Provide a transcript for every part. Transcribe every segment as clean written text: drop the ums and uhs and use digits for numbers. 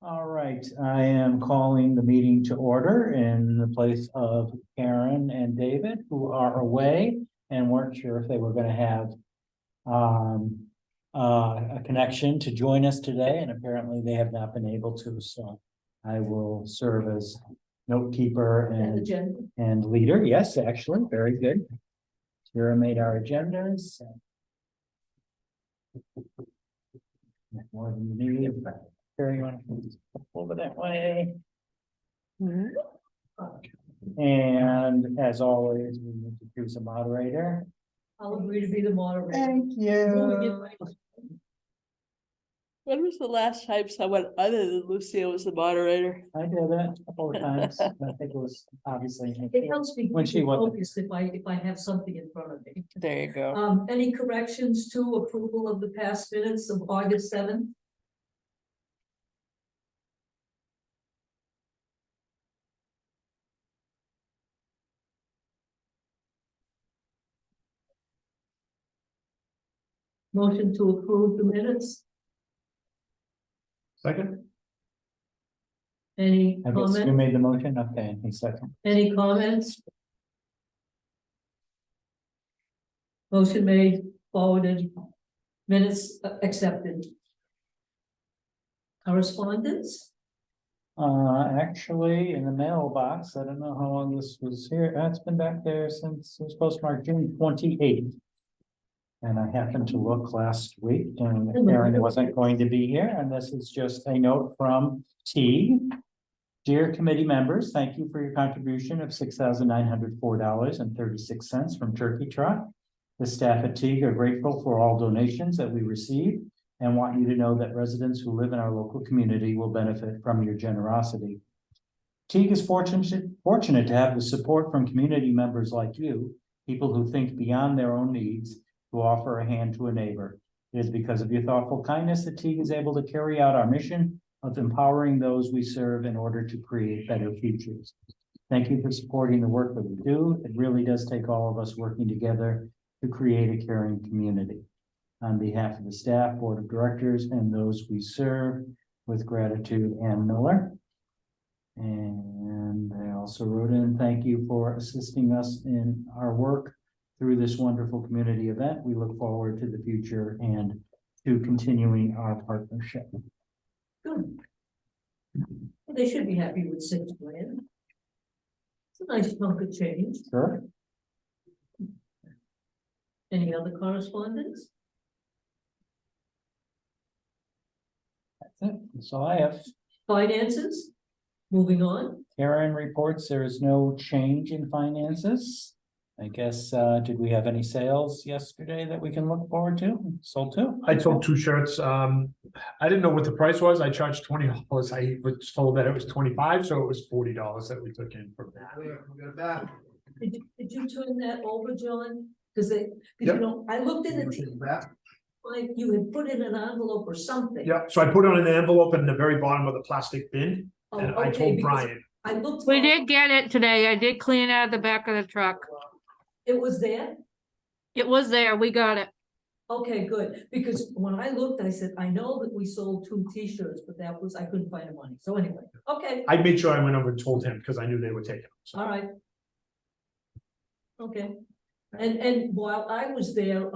All right, I am calling the meeting to order in the place of Karen and David, who are away and weren't sure if they were gonna have a connection to join us today, and apparently they have not been able to, so I will serve as note keeper and leader. Yes, actually, very good. Sarah made our agendas. More than you need, but Sarah, you want to over that way? And as always, we need to choose a moderator. I'll agree to be the moderator. Thank you. When was the last time someone other than Lucia was the moderator? I did that a couple of times. I think it was obviously. It helps me When she keep wasn't. focused if I have something in front of me. There you go. Any corrections to approval of the past minutes of August 7th? Motion to approve the minutes. Second. Any I guess you comments? made the motion. Okay, a second. Any comments? Motion made, forwarded, minutes accepted. Correspondence? Actually, in the mailbox, I don't know how long this was here. It's been back there since it was postmarked June 28th. And I happened to look last week and Karen wasn't going to be here, and this is just a note from T. Dear committee members, thank you for your contribution of $6,904.36 from Turkey Trot. The staff at Teague are grateful for all donations that we receive and want you to know that residents who live in our local community will benefit from your generosity. Teague is fortunate to have the support from community members like you, people who think beyond their own needs, who offer a hand to a neighbor. It is because of your thoughtful kindness that Teague is able to carry out our mission of empowering those we serve in order to create better futures. Thank you for supporting the work that we do. It really does take all of us working together to create a caring community. On behalf of the staff, board of directors, and those we serve, with gratitude, Ann Miller. And I also wrote in, thank you for assisting us in our work through this wonderful community event. We look forward to the future and to continuing our partnership. Good. They should be happy with $6 grand. It's a nice chunk of change. Sure. Any other correspondence? That's it. That's all I have. Finances? Moving on. Karen reports there is no change in finances. I guess, did we have any sales yesterday that we can look forward to? Sold two? I sold 2 shirts. I didn't know what the price was. I charged $20. I was told that it was $25, so it was $40 that we took in from that. Did you turn that over, John? Because Yep. you know, I looked in like you had put in an envelope or something. Yeah, so I put on an envelope in the very bottom of the plastic bin, Oh, and I okay, told because Brian. I looked. We did get it today. I did clean out the back of the truck. It was there? It was there. We got it. Okay, good, because when I looked, I said, I know that we sold 2 t-shirts, but that was, I couldn't find the money, so anyway, okay, I made sure I went over and told him because I knew they were taking them. So. all right. Okay, and while I was there,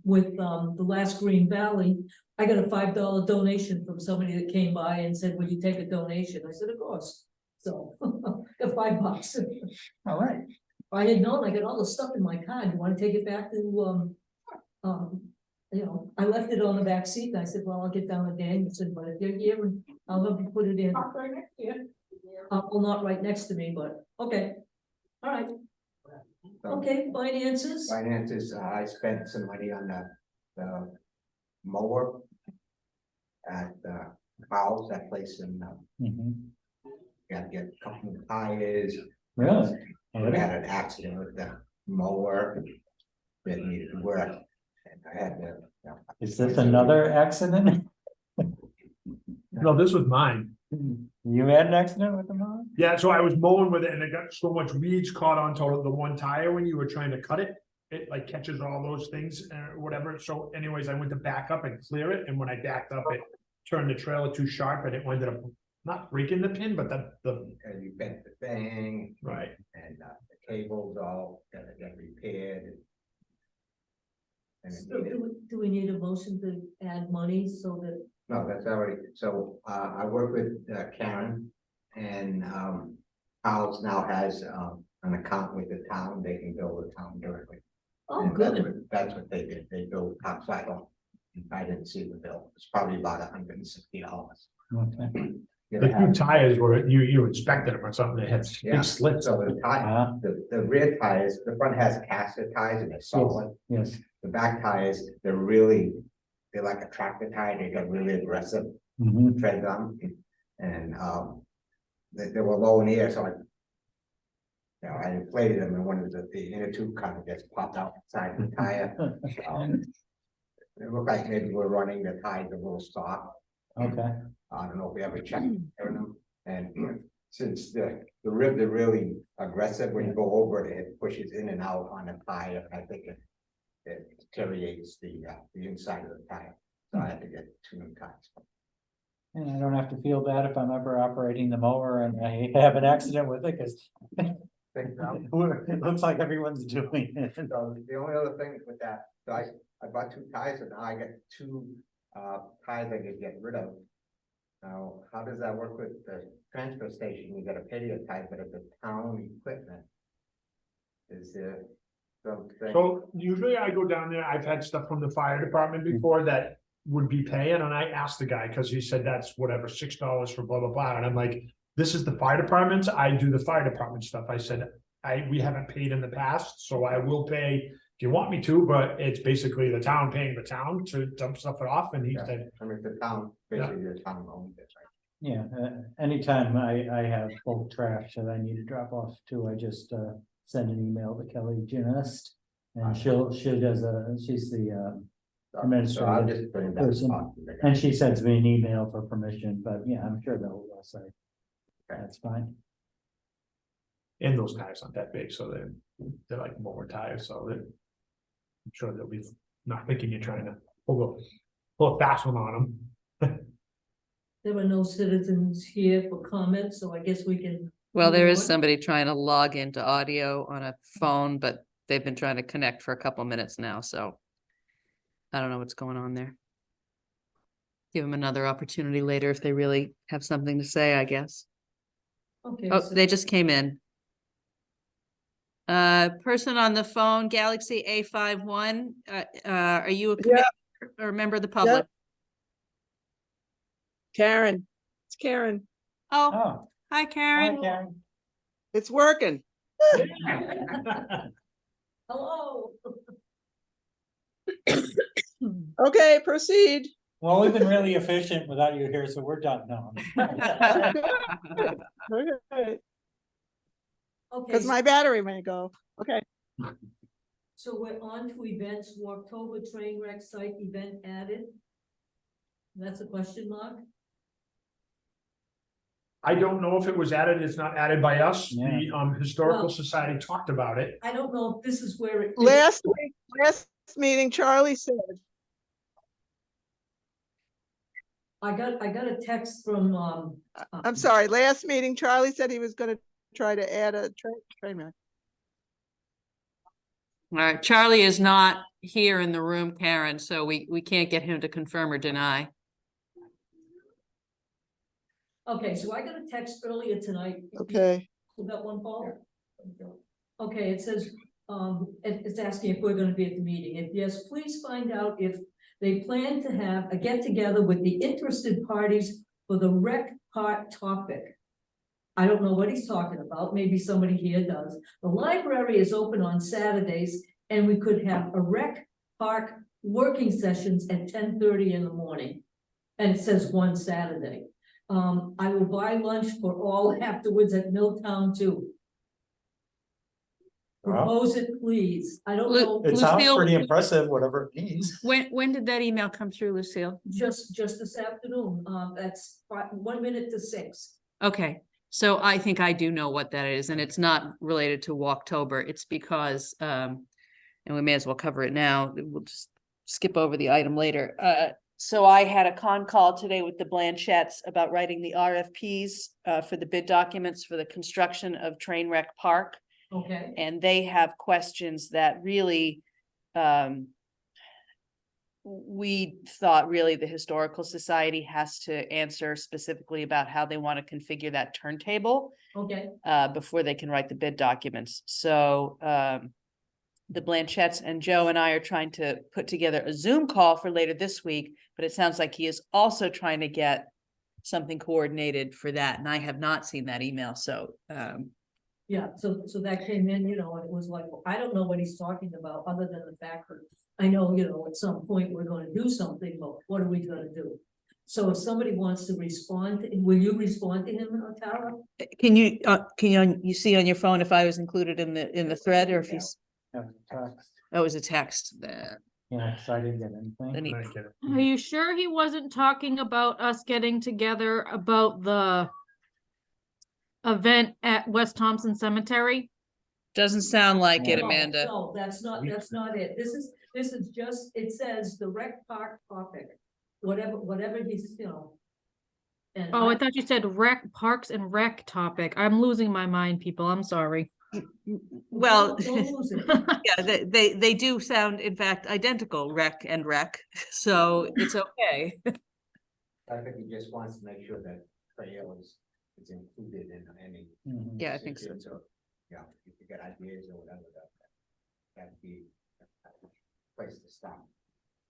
with, the last Green Valley, I got a $5 donation from somebody that came by and said, will you take a donation? I said, of course, so, got $5. All right. If I had known, I got all the stuff in my car, you wanna take it back to, you know, I left it on the back seat, and I said, well, I'll get down to Danielson, but if you're here, and I'll help you put it in. Well, not right next to me, but, okay, all right. Okay, finances, Finances, I spent some money on the mower at Powell's, that place in, Mhm. got to get a couple of tires. Really? We had an accident with the mower that needed to work. And I had to, Is this another accident? No, this was mine. You had an accident with the mower? Yeah, so I was mowing with it, and it got so much weeds caught onto the one tire when you were trying to cut it. It like catches all those things or whatever. So, anyways, I went to back up and clear it, and when I backed up, it turned the trailer too sharp, and it ended up not breaking the pin, but the, And you bent the thing right. and the cables all gotta get repaired. And it So needed, do we need a motion to add money so that, no, that's already, so, I work with Karen and, Powell's now has, an account with the town, they can bill the town directly. oh, And that's good. what- That's what they did, they billed outside of, I didn't see the bill, it's probably about $160. Okay. The two tires were, you inspected them or something, they had Yeah. big slits. So the tire, the rear tires, the front has caster tires and they're solid. Yes, The back tires, they're like a tractor tire, they got really aggressive mhm, tread on. And, they were low in the air, so I inflated them and one of the inner tube kind of gets popped out inside the tire. It looked like maybe we're running the tires a little soft. okay, I don't know if we ever checked them, and since the rib, they're really aggressive, when you go over it, it pushes in and out on the tire, I think it deteriorates the inside of the tire, so I had to get 2 new tires. and I don't have to feel bad if I'm ever operating the mower and I have an accident with it, cause it looks like everyone's doing it. So the only other thing with that, so I bought 2 tires and now I got 2 tires I could get rid of. Now, how does that work with the transfer station? You gotta pay your tire, but if the town equipment is there something? So usually I go down there, I've had stuff from the fire department before that would be paying, and I asked the guy, cause he said that's whatever, $6 for blah, blah, blah, and I'm like, this is the fire department, I do the fire department stuff, I said, we haven't paid in the past, so I will pay if you want me to, but it's basically the town paying the town to dump stuff off, and he Yeah. said, I mean, the town, basically the town owns it, right? Yeah, anytime I have bulk trash that I need to drop off to, I just, send an email to Kelly Janist. And she does she's the, So Administrative I'll just bring that person. spot. and she sends me an email for permission, but yeah, I'm sure they'll say. That's fine. and those tires aren't that big, so they're like mower tires, so I'm sure they'll be not thinking you're trying to pull a fast one on them. There were no citizens here for comments, so I guess we can. Well, there move is on. somebody trying to log into audio on a phone, but they've been trying to connect for a couple minutes now, so. I don't know what's going on there. Give them another opportunity later if they really have something to say, I guess. Okay. Oh, so- they just came in. Person on the phone, Galaxy A51, are you a commissioner or a member of the public? Karen, it's Karen. Oh, Oh, hi hi, Karen. Karen. It's working. Hello. Okay, proceed. Well, we've been really efficient without you here, so we're done now. Okay, Okay, because my battery may go. Okay, so we're on to events, October train wreck site event added. That's a question mark? I don't know if it was added, it's not added by us, the Historical Well- Society talked about it. I don't know if this is where it. last meeting, Charlie said, I got a text from, I'm sorry, last meeting, Charlie said he was gonna try to add a train wreck. All right, Charlie is not here in the room, Karen, so we can't get him to confirm or deny. Okay, so I got a text earlier tonight. Okay, You got one, Paul? Okay, it says, it's asking if we're gonna be at the meeting. If yes, please find out if they plan to have a get-together with the interested parties for the rec park topic. I don't know what he's talking about. Maybe somebody here does. The library is open on Saturdays, and we could have a rec park working sessions at 10:30 in the morning. And it says one Saturday. I will buy lunch for all afterwards at Milltown too. Wow. Propose it, please. I don't Lu- know, It sounds Lucille- pretty impressive, whatever it means. When did that email come through, Lucille? just this afternoon. That's 1 minute to 6. Okay, so I think I do know what that is, and it's not related to Walktober. It's because, and we may as well cover it now. We'll just skip over the item later. So I had a con call today with the Blanchettes about writing the RFPs for the bid documents for the construction of Trainwreck Park. Okay, And they have questions that really, we thought really the Historical Society has to answer specifically about how they want to configure that turntable okay, before they can write the bid documents. So the Blanchettes and Joe and I are trying to put together a Zoom call for later this week, but it sounds like he is also trying to get something coordinated for that, and I have not seen that email, so yeah, so that came in, you know, and it was like, well, I don't know what he's talking about, other than the fact that I know, you know, at some point we're gonna do something, but what are we gonna do? So if somebody wants to respond, will you respond to him, Tara? can you see on your phone if I was included in the thread, or if he's, Have a text. that was a text that. Yeah, 'cause I didn't get anything. Then he- I get it. Are you sure he wasn't talking about us getting together about the event at West Thompson Cemetery? Doesn't sound like it, No. Amanda. No, that's not it. This is just, it says the rec park topic, whatever he's, you know. And Oh, I thought you said rec, parks and rec topic. I'm losing my mind, people. I'm sorry. Well, Don't lose it. yeah, they do sound in fact identical, rec and rec, so it's okay. I think he just wants to make sure that trail is included in any. Mhm. Yeah, I think so. Yeah, if you get ideas or whatever, that'd be a place to start.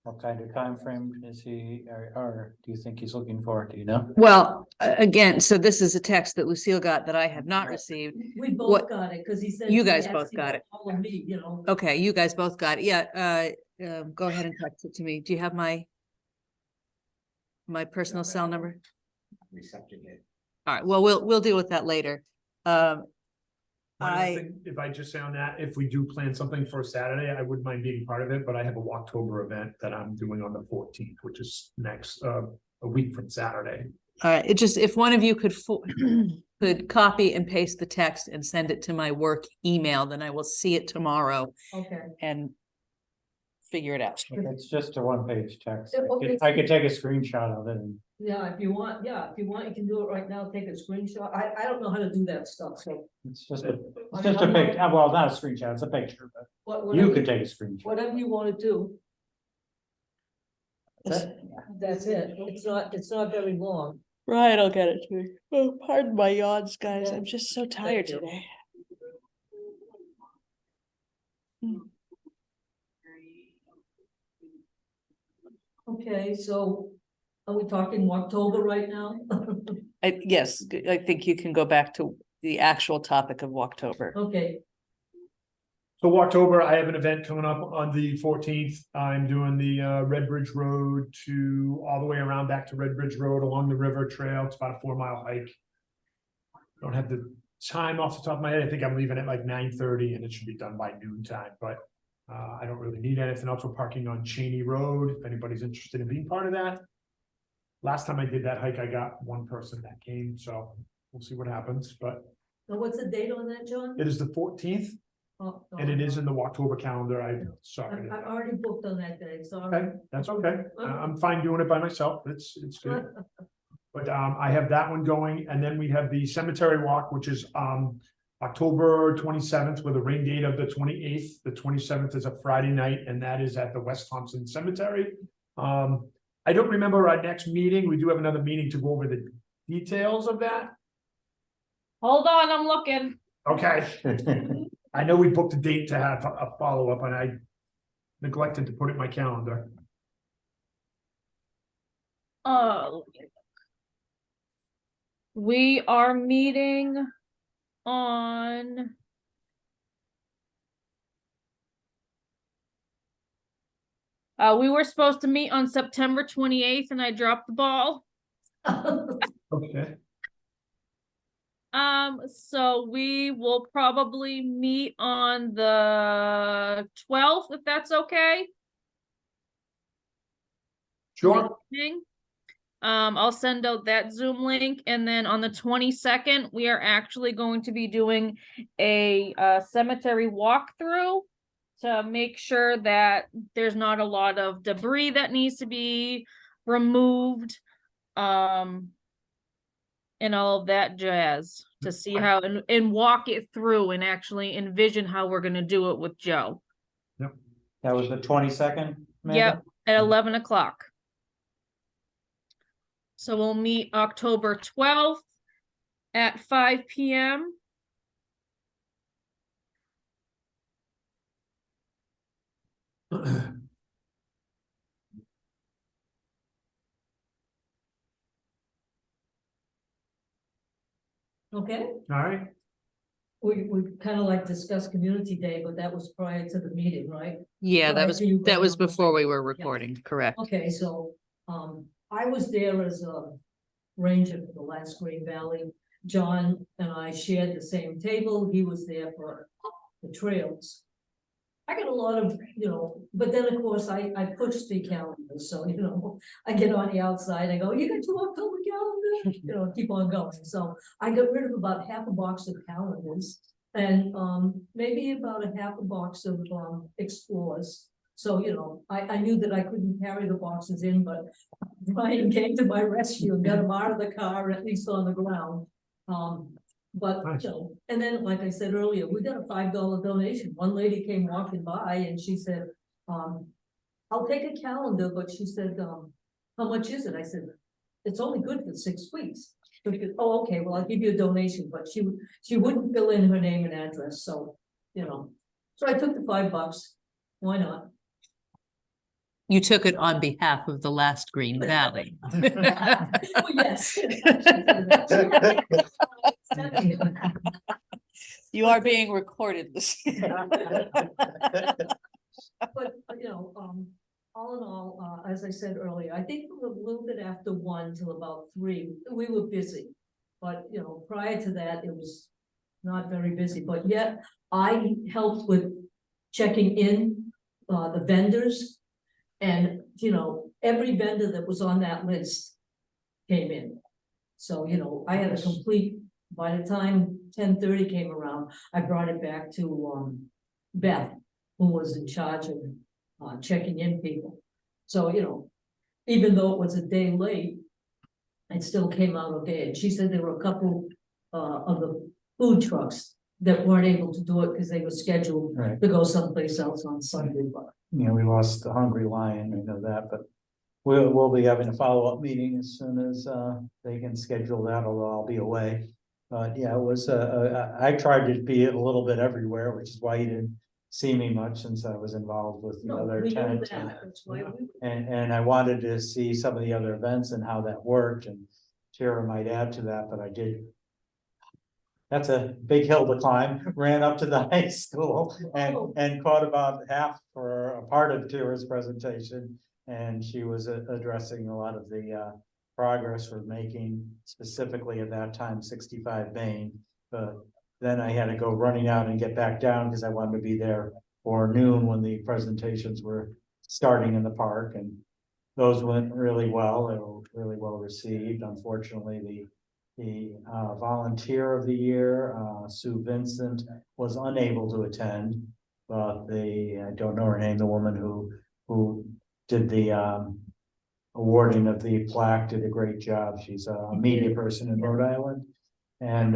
What kind of time frame is he, or do you think he's looking for? Do you know? Well, again, so this is a text that Lucille got that I have not received. We both What- got it, cause he said. You he guys asked both you got to it. Follow me, you know. Okay, you guys both got it. Yeah, go ahead and text it to me. Do you have my personal cell number? Reception it. All right, well, we'll deal with that later. One other I, thing, if I just say on that, if we do plan something for Saturday, I wouldn't mind being part of it, but I have a Walktober event that I'm doing on the 14th, which is next, a week from Saturday. all right, it just, if one of you could could copy and paste the text and send it to my work email, then I will see it tomorrow Okay, and figure it out. It's just a one-page text. Yeah, okay. I could take a screenshot of it and yeah, if you want, you can do it right now, take a screenshot. I don't know how to do that stuff, so. it's just a pic, well, not a screenshot, it's a picture, but you Whatever, could take a screenshot. whatever you wanna do, That's it. that's it. It's not very long. Right, I'll get it to you. Oh, pardon my yawns, guys. Yeah. I'm just so tired you. today. Okay, so are we talking October right now? Yes, I think you can go back to the actual topic of Walktober. Okay, So October, I have an event coming up on the 14th. I'm doing the Red Bridge Road to all the way around back to Red Bridge Road along the river trail. It's about a 4-mile hike. Don't have the time off the top of my head. I think I'm leaving at like 9:30 and it should be done by noon time, but I don't really need anything else. We're parking on Cheney Road, if anybody's interested in being part of that. Last time I did that hike, I got one person that came, so we'll see what happens, but so what's the date on that, John? it is the 14th. Oh, And it is in the October calendar. I'm sorry. I'm already booked on that day, Okay, sorry. that's okay. I'm fine doing it by myself. It's good. But I have that one going, and then we have the cemetery walk, which is October 27th with a rain date of the 28th. The 27th is a Friday night, and that is at the West Thompson Cemetery. I don't remember our next meeting. We do have another meeting to go over the details of that. Hold on, I'm looking. Okay. I know we booked a date to have a follow-up, and I neglected to put it in my calendar. We are meeting on. We were supposed to meet on September 28th and I dropped the ball. Okay. So we will probably meet on the 12th, if that's okay. Sure. Evening. I'll send out that Zoom link, and then on the 22nd, we are actually going to be doing a cemetery walkthrough to make sure that there's not a lot of debris that needs to be removed, and all of that jazz to see how, and walk it through and actually envision how we're gonna do it with Joe. That was the 22nd? Yep, at 11 o'clock. So we'll meet October 12th at 5 p.m. Okay, All right, we kind of like discussed community day, but that was prior to the meeting, right? Yeah, Right, that was, so you that go was on the- before we were recording, correct? Okay, so, I was there as a ranger for the last Green Valley. John and I shared the same table. He was there for the trails. I got a lot of, but then of course I pushed the calendar, so, I get on the outside, I go, you got your October calendar? Keep on going. So I got rid of about half a box of calendars and, maybe about a half a box of, explorers. So, I knew that I couldn't carry the boxes in, but Brian came to my rescue and got them out of the car, at least on the ground. But, Nice. and then, like I said earlier, we got a $5 donation. One lady came walking by and she said, I'll take a calendar, but she said, how much is it? I said, it's only good for 6 weeks. So she goes, oh, okay, well, I'll give you a donation, but she wouldn't fill in her name and address, so, so I took the $5. Why not? You took it on behalf of the last Green Valley. Well, yes. You are being recorded, Lucy. But, all in all, as I said earlier, I think from a little bit after 1 till about 3, we were busy. But, prior to that, it was not very busy, but yet I helped with checking in, the vendors. And, every vendor that was on that list came in. So, I had a complete, by the time 10:30 came around, I brought it back to, Beth, who was in charge of, checking in people. So, even though it was a day late, it still came out okay. And she said there were a couple, of the food trucks that weren't able to do it because they were scheduled Right. to go someplace else on Sunday, but. We lost the Hungry Lion, we know that, but we'll be having a follow-up meeting as soon as they can schedule that, although I'll be away. But yeah, it was, I tried to be a little bit everywhere, which is why you didn't see me much since I was involved with the No, other we know tent. that. That's why we. And I wanted to see some of the other events and how that worked, and Tara might add to that, but I did. That's a big hill to climb, ran up to the high school and caught about half for a part of Tara's presentation. And she was addressing a lot of the progress we're making, specifically at that time, 65 Main. But then I had to go running out and get back down because I wanted to be there for noon when the presentations were starting in the park, and those went really well. They were really well received. Unfortunately, the volunteer of the year, Sue Vincent, was unable to attend, but I don't know her name, the woman who did the awarding of the plaque did a great job. She's a media person in Rhode Island. And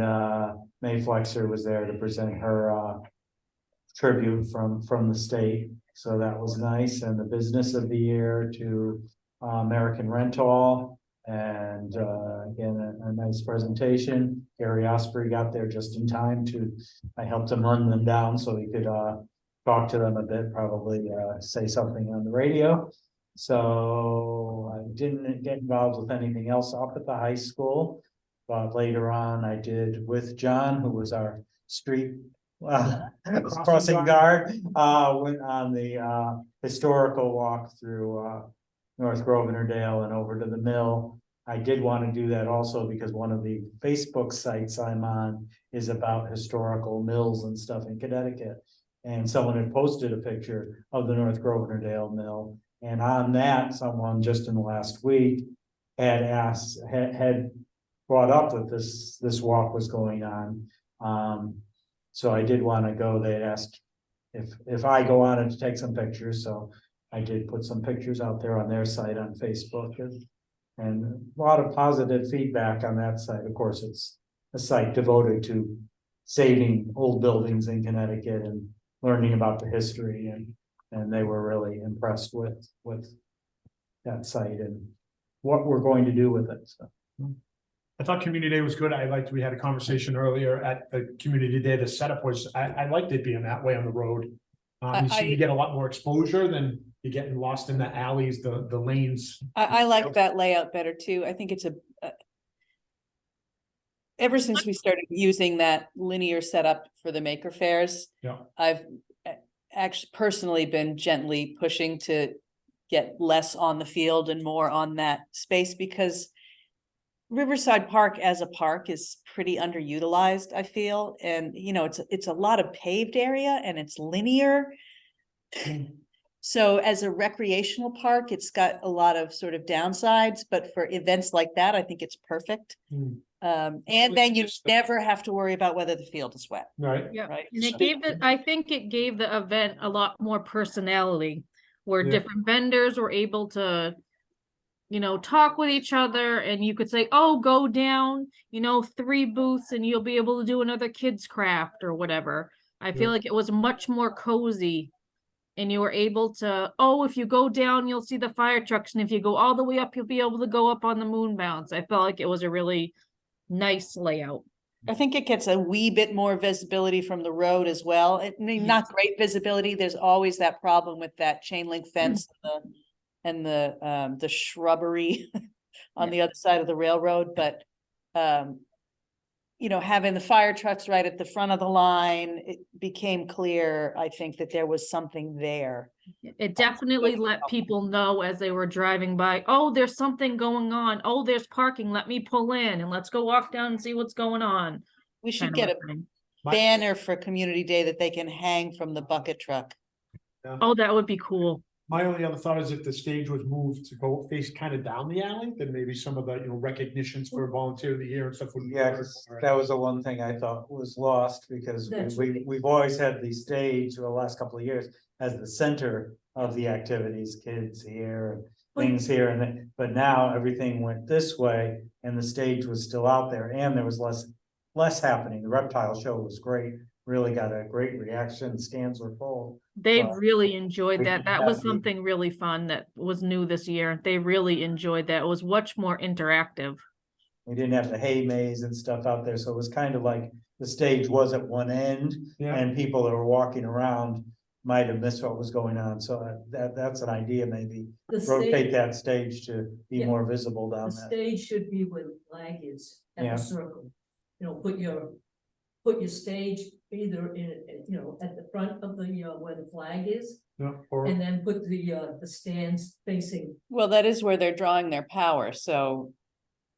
May Flexer was there to present her tribute from the state. So that was nice. And the business of the year to American Rental. And again, a nice presentation. Gary Osprey got there just in time I helped him run them down so he could talk to them a bit, probably say something on the radio. So I didn't get involved with anything else up at the high school. But later on, I did with John, who was our street crossing guard, went on the historical walk through North Grosvenor-Dale and over to the mill. I did want to do that also because one of the Facebook sites I'm on is about historical mills and stuff in Connecticut. And someone had posted a picture of the North Grosvenor-Dale mill. And on that, someone just in the last week had had brought up that this walk was going on. So I did want to go. They asked if I go on and to take some pictures. So I did put some pictures out there on their site on Facebook and a lot of positive feedback on that site. Of course, it's a site devoted to saving old buildings in Connecticut and learning about the history and they were really impressed with that site and what we're going to do with it, so. I thought Community Day was good. I liked, we had a conversation earlier at the Community Day. The setup was, I liked it being that way on the road. You seem to get a lot more exposure than you're getting lost in the alleys, the lanes. I like that layout better too. I think it's ever since we started using that linear setup for the Maker Fairs. Yeah. I've actually personally been gently pushing to get less on the field and more on that space because Riverside Park as a park is pretty underutilized, I feel. And, you know, it's a lot of paved area and it's linear. So as a recreational park, it's got a lot of sort of downsides, but for events like that, I think it's perfect. Mm. And then you never have to worry about whether the field is wet, Right. Yeah, right? and it gave it, I think it gave the event a lot more personality, where Yeah. different vendors were able to, you know, talk with each other, and you could say, oh, go down, you know, 3 booths and you'll be able to do another kid's craft or whatever. I feel Yeah. like it was much more cozy. And you were able to, oh, if you go down, you'll see the fire trucks. And if you go all the way up, you'll be able to go up on the moon bounce. I felt like it was a really nice layout. I think it gets a wee bit more visibility from the road as well. I mean, not great visibility. There's always that problem with that chain link fence and the shrubbery on the other side of the railroad, but you know, having the fire trucks right at the front of the line, it became clear, I think, that there was something there. It definitely let people know as they were driving by, oh, there's something going on. Oh, there's parking. Let me pull in and let's go walk down and see what's going on. We should kind of get a a thing. banner for Community Day that they can hang from the bucket truck. Oh, that would be cool. My only other thought is if the stage was moved to go face kind of down the alley, then maybe some of the, you know, recognitions for volunteer of the year and stuff would. Yeah, 'cause that was the one thing I thought was lost because That's we've always had the stage for the last couple of years as the center of the activities, kids here and things here and then, but now everything went this way and the stage was still out there and there was less happening. The reptile show was great, really got a great reaction, stands were full. They Wow. really enjoyed We that. should That was definitely- something really fun that was new this year. They really enjoyed that. It was much more interactive. We didn't have the hay maze and stuff out there, so it was kind of like the stage was at one end Yeah, and people that were walking around might have missed what was going on, so that's an idea, maybe The rotate stage, that stage to be Yeah. more visible the down that. stage should be where the flag is at Yeah. the circle. You know, put your stage either you know, at the front of the, where the flag is, yeah, or, and then put the stands facing. Well, that is where they're drawing their power, so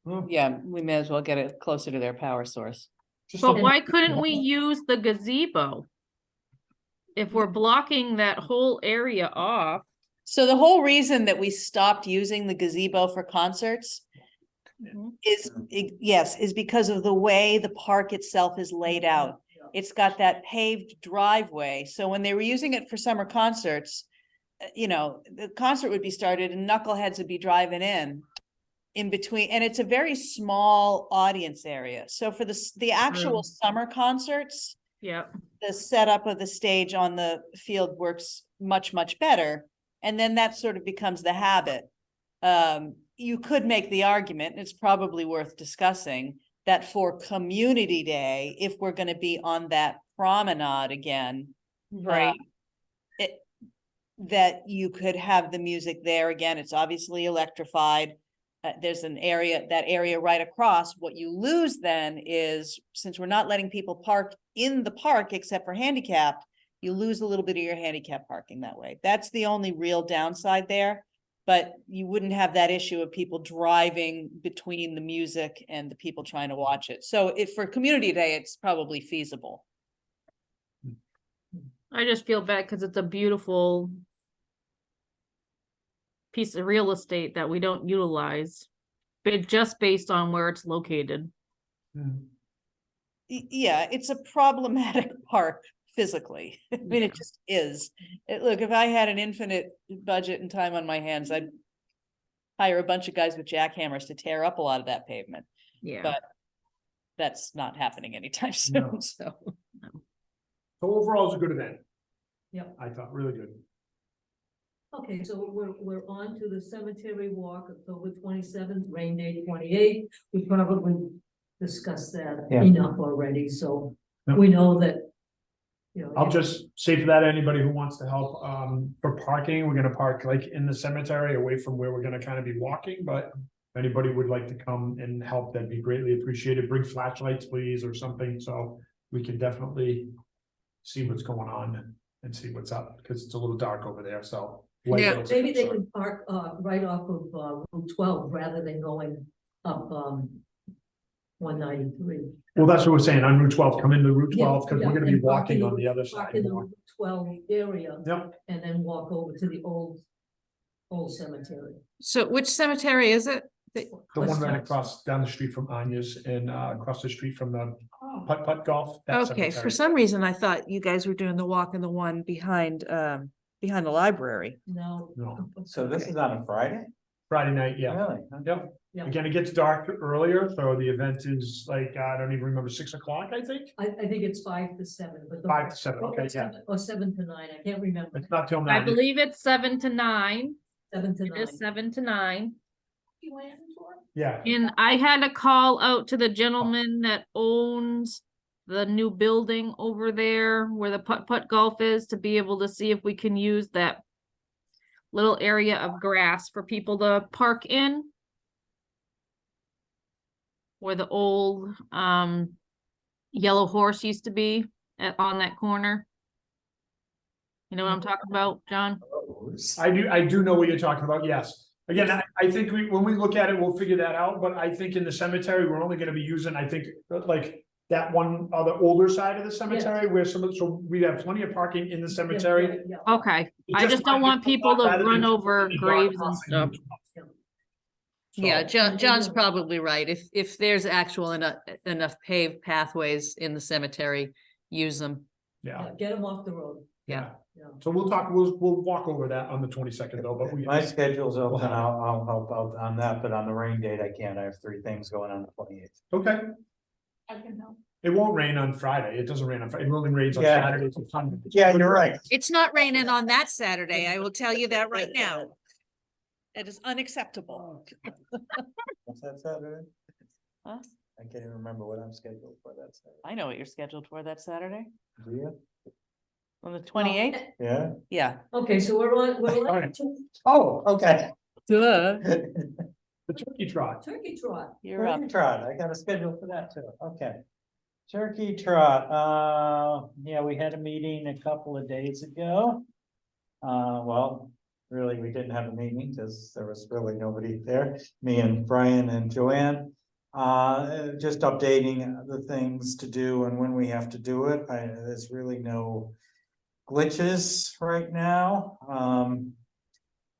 oh, yeah, we may as well get it closer to their power source. just But a- why couldn't we use the gazebo? If we're blocking that whole area off, So the whole reason that we stopped using the gazebo for concerts is, is because of the way the park itself is laid out. It's got that paved driveway, so when they were using it for summer concerts, you know, the concert would be started and knuckleheads would be driving in between, and it's a very small audience area. So for the actual summer concerts, yeah, the setup of the stage on the field works much, much better. And then that sort of becomes the habit. You could make the argument, and it's probably worth discussing, that for Community Day, if we're gonna be on that promenade again, right. that you could have the music there again. It's obviously electrified. There's an area, that area right across. What you lose then is, since we're not letting people park in the park except for handicapped, you lose a little bit of your handicap parking that way. That's the only real downside there. But you wouldn't have that issue of people driving between the music and the people trying to watch it. So if for Community Day, it's probably feasible. I just feel bad because it's a beautiful piece of real estate that we don't utilize, but just based on where it's located. Mm. Yeah, it's a problematic park physically. I mean, it just is. Look, if I had an infinite budget and time on my hands, I'd hire a bunch of guys with jackhammers to tear up a lot of that pavement. Yeah. But that's not happening anytime No. soon, so. So overall, it's a good event. Yep. I thought really good. Okay, so we're on to the cemetery walk, October 27th, rain day 28th. We probably discussed that Yeah. enough already, so Yep. we know that. You know. I'll just say for that, anybody who wants to help, for parking, we're gonna park like in the cemetery away from where we're gonna kind of be walking, but. If anybody would like to come and help, that'd be greatly appreciated. Bring flashlights, please, or something, so we can definitely. See what's going on and see what's up, because it's a little dark over there, so. light Yeah. rails are Maybe they concerned. could park right off of Route 12 rather than going up 193. Well, that's what we're saying, on Route 12, come into Route Yeah, 12, because yeah, we're gonna be and park walking in on the- the other Park side. in the more. Route 12 area Yep, and then walk over to the old cemetery. So which cemetery is it? the one West right Oaks. across, down the street from Anya's and across the street from the Oh, putt golf. that Okay, for cemetery. some reason I thought you guys were doing the walk and the one behind the library. no. No. So this is on a Friday? Friday night, yeah. Really? Yep. Yeah. Again, it gets dark earlier, so the event is like, I don't even remember, 6 o'clock, I think, I think it's 5 to 7, but. 5 to 7, or okay, yeah. 7 Or 7 to 9, I can't remember. It's not till I 9. believe it's 7 to 9. 7 to It 9. is 7 to 9. Yeah, And I had a call out to the gentleman that owns the new building over there where the putt golf is to be able to see if we can use that little area of grass for people to park in. Where the old yellow horse used to be on that corner. You know what I'm talking about, John? I do know what you're talking about, yes. Again, I think when we look at it, we'll figure that out, but I think in the cemetery, we're only gonna be using, I think, like. That one other older side of the cemetery where so we have plenty of parking in the cemetery. Yeah. Okay, It I just don't might want be people to rather than run over in the dark graves and crossing. stuff. Yeah, So, John's Yeah. probably right. If there's actual enough paved pathways in the cemetery, use them. yeah, Yeah, get them off the road. Yeah. Yeah. so we'll walk over that on the 22nd though, but we. My schedule's open, have it. I'll help out on that, but on the rain date, I can't, I have 3 things going on the 28th. Okay, I can help. it won't rain on Friday, it doesn't rain on Friday, it only rains on Yeah. Saturdays and Sundays. Yeah, you're right. It's not raining on that Saturday, I will tell you that right now. It is unacceptable. What's that Saturday? Huh? I can't even remember what I'm scheduled for that Saturday. I know what you're scheduled for that Saturday, Do you? on the 28th. Yeah? Yeah. Okay, so we're on Alright. to Oh, okay. Duh. The turkey trot, Turkey Trot. You're up. Turkey trot, I got a schedule for that too, okay. Turkey trot, yeah, we had a meeting a couple of days ago. Well, really, we didn't have a meeting because there was really nobody there, me and Brian and Joanne. Just updating the things to do and when we have to do it, there's really no glitches right now.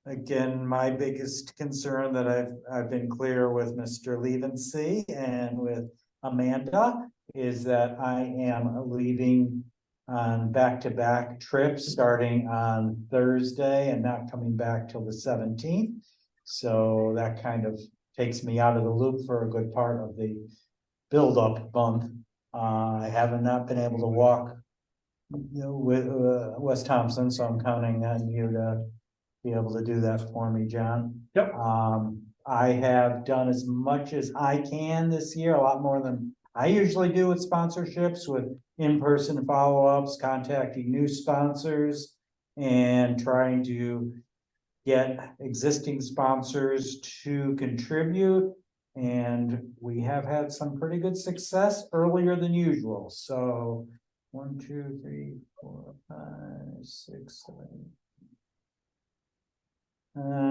Again, my biggest concern that I've been clear with Mr. Levency and with Amanda is that I am leaving on back-to-back trips starting on Thursday and not coming back till the 17th. So that kind of takes me out of the loop for a good part of the build-up month. I haven't not been able to walk, with Wes Thompson, so I'm counting on you to be able to do that for me, John. Yep. I have done as much as I can this year, a lot more than I usually do with sponsorships, with in-person follow-ups, contacting new sponsors, and trying to get existing sponsors to contribute. And we have had some pretty good success earlier than usual, so 1, 2, 3, 4, 5, 6, 7.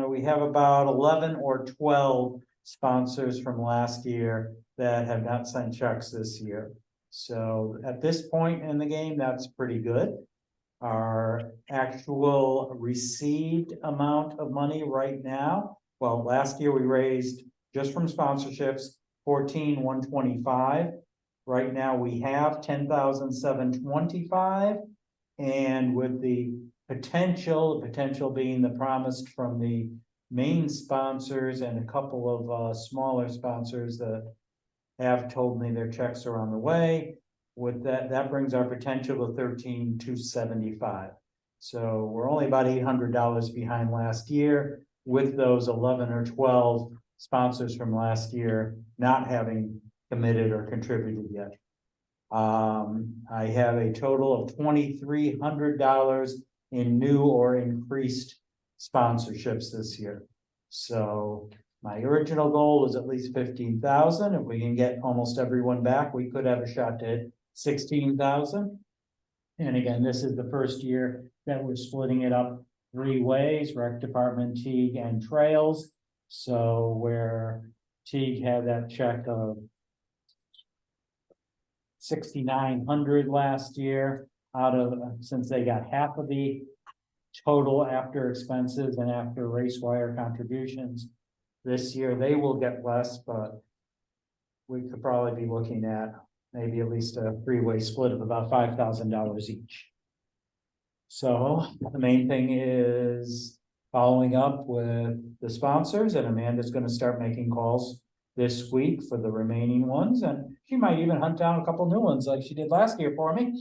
We have about 11 or 12 sponsors from last year that have not signed checks this year. So at this point in the game, that's pretty good. Our actual received amount of money right now, well, last year we raised just from sponsorships, 14,125. Right now we have 10,725. And with the potential being the promised from the main sponsors and a couple of smaller sponsors that have told me their checks are on the way. With that, that brings our potential to 13,275. So we're only about $800 behind last year with those 11 or 12 sponsors from last year not having committed or contributed yet. I have a total of $2,300 in new or increased sponsorships this year. So my original goal was at least 15,000. If we can get almost everyone back, we could have a shot to hit 16,000. And again, this is the first year that we're splitting it up 3 ways: Rec Department, Teague, and Trails. So where Teague had that check of 6,900 last year, out of, since they got half of the total after expenses and after race wire contributions. This year they will get less, but we could probably be looking at maybe at least a 3-way split of about $5,000 each. So the main thing is following up with the sponsors, and Amanda's going to start making calls this week for the remaining ones, and she might even hunt down a couple new ones like she did last year for me.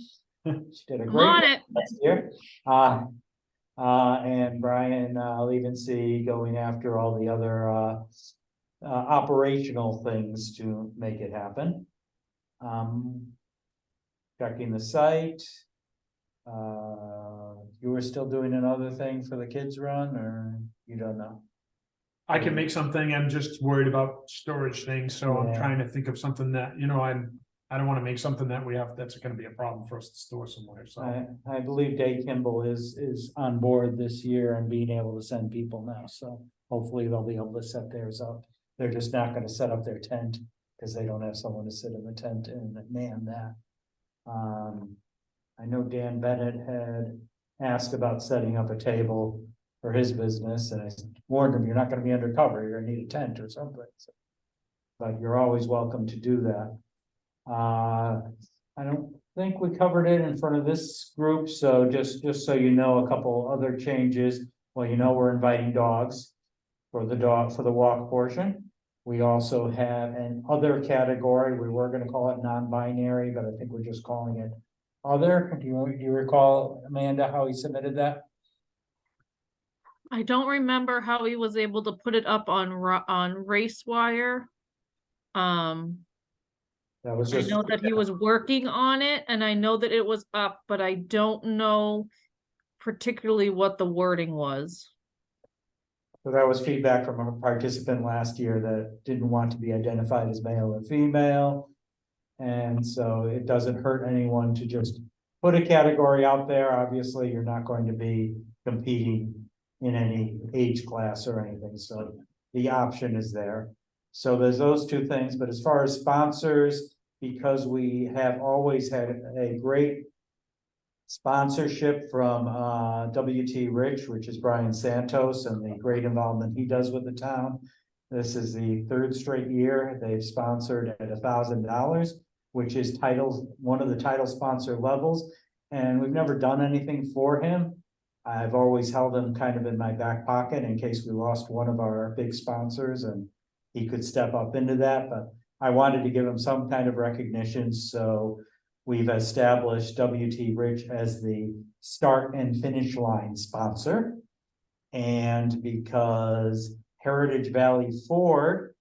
She did a I'm great on job it. last year. And Brian Levency going after all the other operational things to make it happen. Checking the site. You were still doing another thing for the kids run, or you don't know? I can make something, I'm just worried about storage things, so I'm Yeah. trying to think of something that, I don't wanna make something that we have, that's gonna be a problem for us to store somewhere, so. I believe Dave Kimball is on board this year and being able to send people now, so hopefully they'll be able to set theirs up. They're just not gonna set up their tent, because they don't have someone to sit in the tent and man that. I know Dan Bennett had asked about setting up a table for his business, and I warned him, you're not gonna be undercover, you're gonna need a tent or something. So, but you're always welcome to do that. I don't think we covered it in front of this group, so just so you know, a couple other changes. Well, we're inviting dogs for the walk portion. We also have an other category. We were gonna call it non-binary, but I think we're just calling it other. Do you recall, Amanda, how he submitted that? I don't remember how he was able to put it up on RaceWire. That was I just. know that he was working on it, and I know that it was up, but I don't know particularly what the wording was. So that was feedback from a participant last year that didn't want to be identified as male or female. And so it doesn't hurt anyone to just put a category out there. Obviously, you're not going to be competing in any age class or anything, so the option is there. So there's those 2 things, but as far as sponsors, because we have always had a great sponsorship from WT Rich, which is Brian Santos, and the great involvement he does with the town. This is the 3rd straight year they've sponsored at $1,000, which is one of the title sponsor levels. And we've never done anything for him. I've always held him kind of in my back pocket in case we lost one of our big sponsors and he could step up into that, but I wanted to give him some kind of recognition, so we've established WT Rich as the start and finish line sponsor. And because Heritage Valley Ford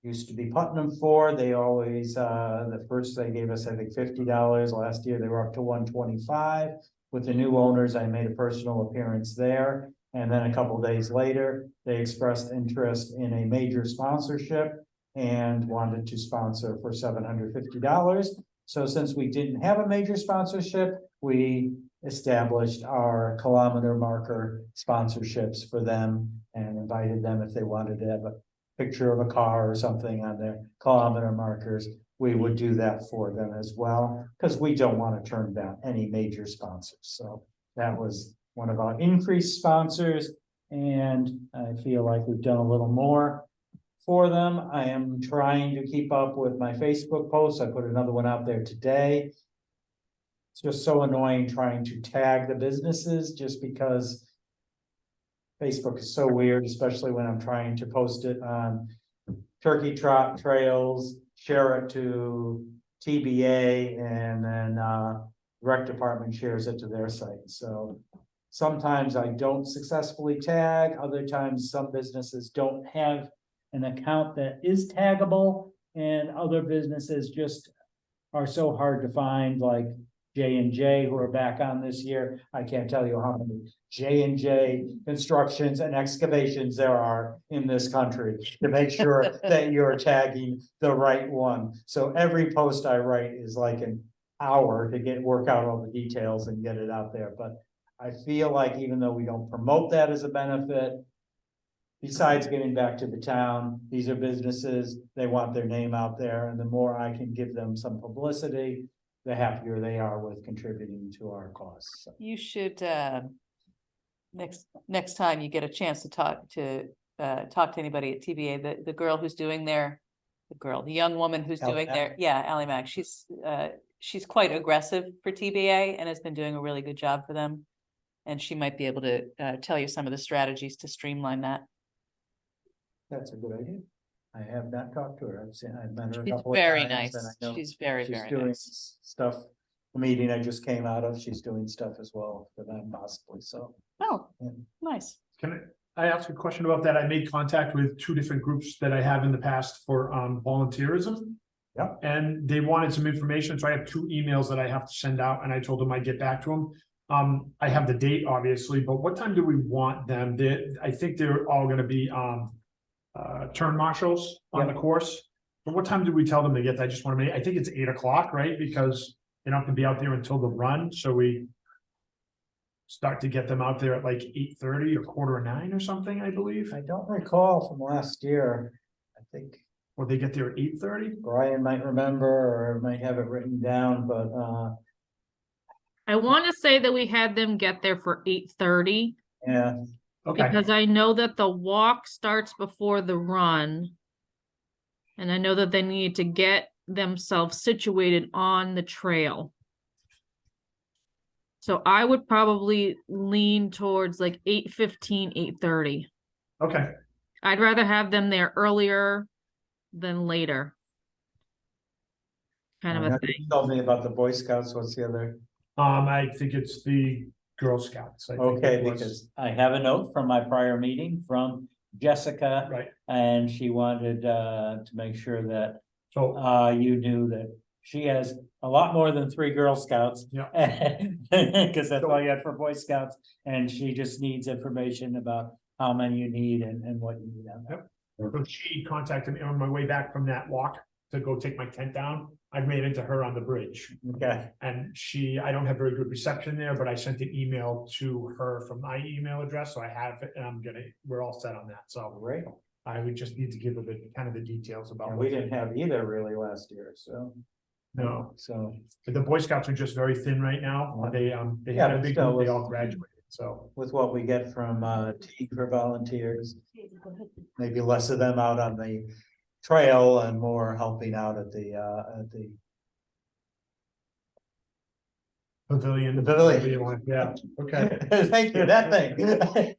used to be Putnam Ford, they always, the first they gave us, I think, $50. Last year, they were up to $125. With the new owners, I made a personal appearance there. And then a couple days later, they expressed interest in a major sponsorship and wanted to sponsor for $750. So since we didn't have a major sponsorship, we established our kilometer marker sponsorships for them and invited them if they wanted to have a picture of a car or something on their kilometer markers. We would do that for them as well, because we don't want to turn down any major sponsors. So that was one of our increased sponsors, and I feel like we've done a little more for them. I am trying to keep up with my Facebook posts. I put another one out there today. It's just so annoying trying to tag the businesses just because Facebook is so weird, especially when I'm trying to post it on Turkey Trot Trails, share it to TBA, and then rec department shares it to their site. So sometimes I don't successfully tag, other times some businesses don't have an account that is taggable, and other businesses just are so hard to find, like J&J, who are back on this year. I can't tell you how many J&J constructions and excavations there are in this country to make sure that you're tagging the right one. So every post I write is like an hour to work out all the details and get it out there. But I feel like even though we don't promote that as a benefit, besides getting back to the town, these are businesses, they want their name out there, and the more I can give them some publicity, the happier they are with contributing to our cause. So, You should, next time you get a chance to talk to anybody at TBA, the girl who's doing the young woman who's Ally doing Mack? Ally Mack, she's quite aggressive for TBA and has been doing a really good job for them. And she might be able to tell you some of the strategies to streamline that. that's a good idea. I have not talked to her. I've met her a She's couple of very times. nice. And I know She's very, she's very doing nice. stuff. The meeting I just came out of, she's doing stuff as well for them possibly. So, Oh, yeah. nice. Can I ask a question about that? I made contact with 2 different groups that I have in the past for volunteerism. Yeah. And they wanted some information, so I have 2 emails that I have to send out, and I told them I'd get back to them. I have the date, obviously, but what time do we want them? I think they're all gonna be turn marshals on the course. But what time do we tell them to get that? I just wanna make, I think it's 8 o'clock, right? Because they don't have to be out there until the run, so we start to get them out there at like 8:30 or 8:45 or something, I believe. I don't recall from last year. I think Or they get there at 8:30? Brian might remember or might have it written down, but I want to say that we had them get there for 8:30 yeah, Okay, because I know that the walk starts before the run. And I know that they need to get themselves situated on the trail. So I would probably lean towards like 8:15, 8:30. okay. I'd rather have them there earlier than later. Kind of a thing. you told me about the Boy Scouts. What's the other? I think it's the Girl Scouts. I think Okay, it was. because I have a note from my prior meeting from Jessica. Right, And she wanted to make sure that so, you knew that she has a lot more than 3 Girl Scouts. Yeah. Cause that's all you had for Boy Scouts, and she just needs information about how many you need and what you need on that. so she contacted me on my way back from that walk to go take my tent down. I made it to her on the bridge. Okay, And I don't have very good reception there, but I sent an email to her from my email address, so I have it, and we're all set on that, so. great. I would just need to give her the kind of the details about. And we didn't have either really last year, so. No, So but the Boy Scouts are just very thin right now. They Yeah, had a but big still group, they with- all graduated, so. with what we get from Teague for volunteers, maybe less of them out on the trail and more helping out at the Pavilion. The pavilion. Yeah, okay, Thank you, that thing.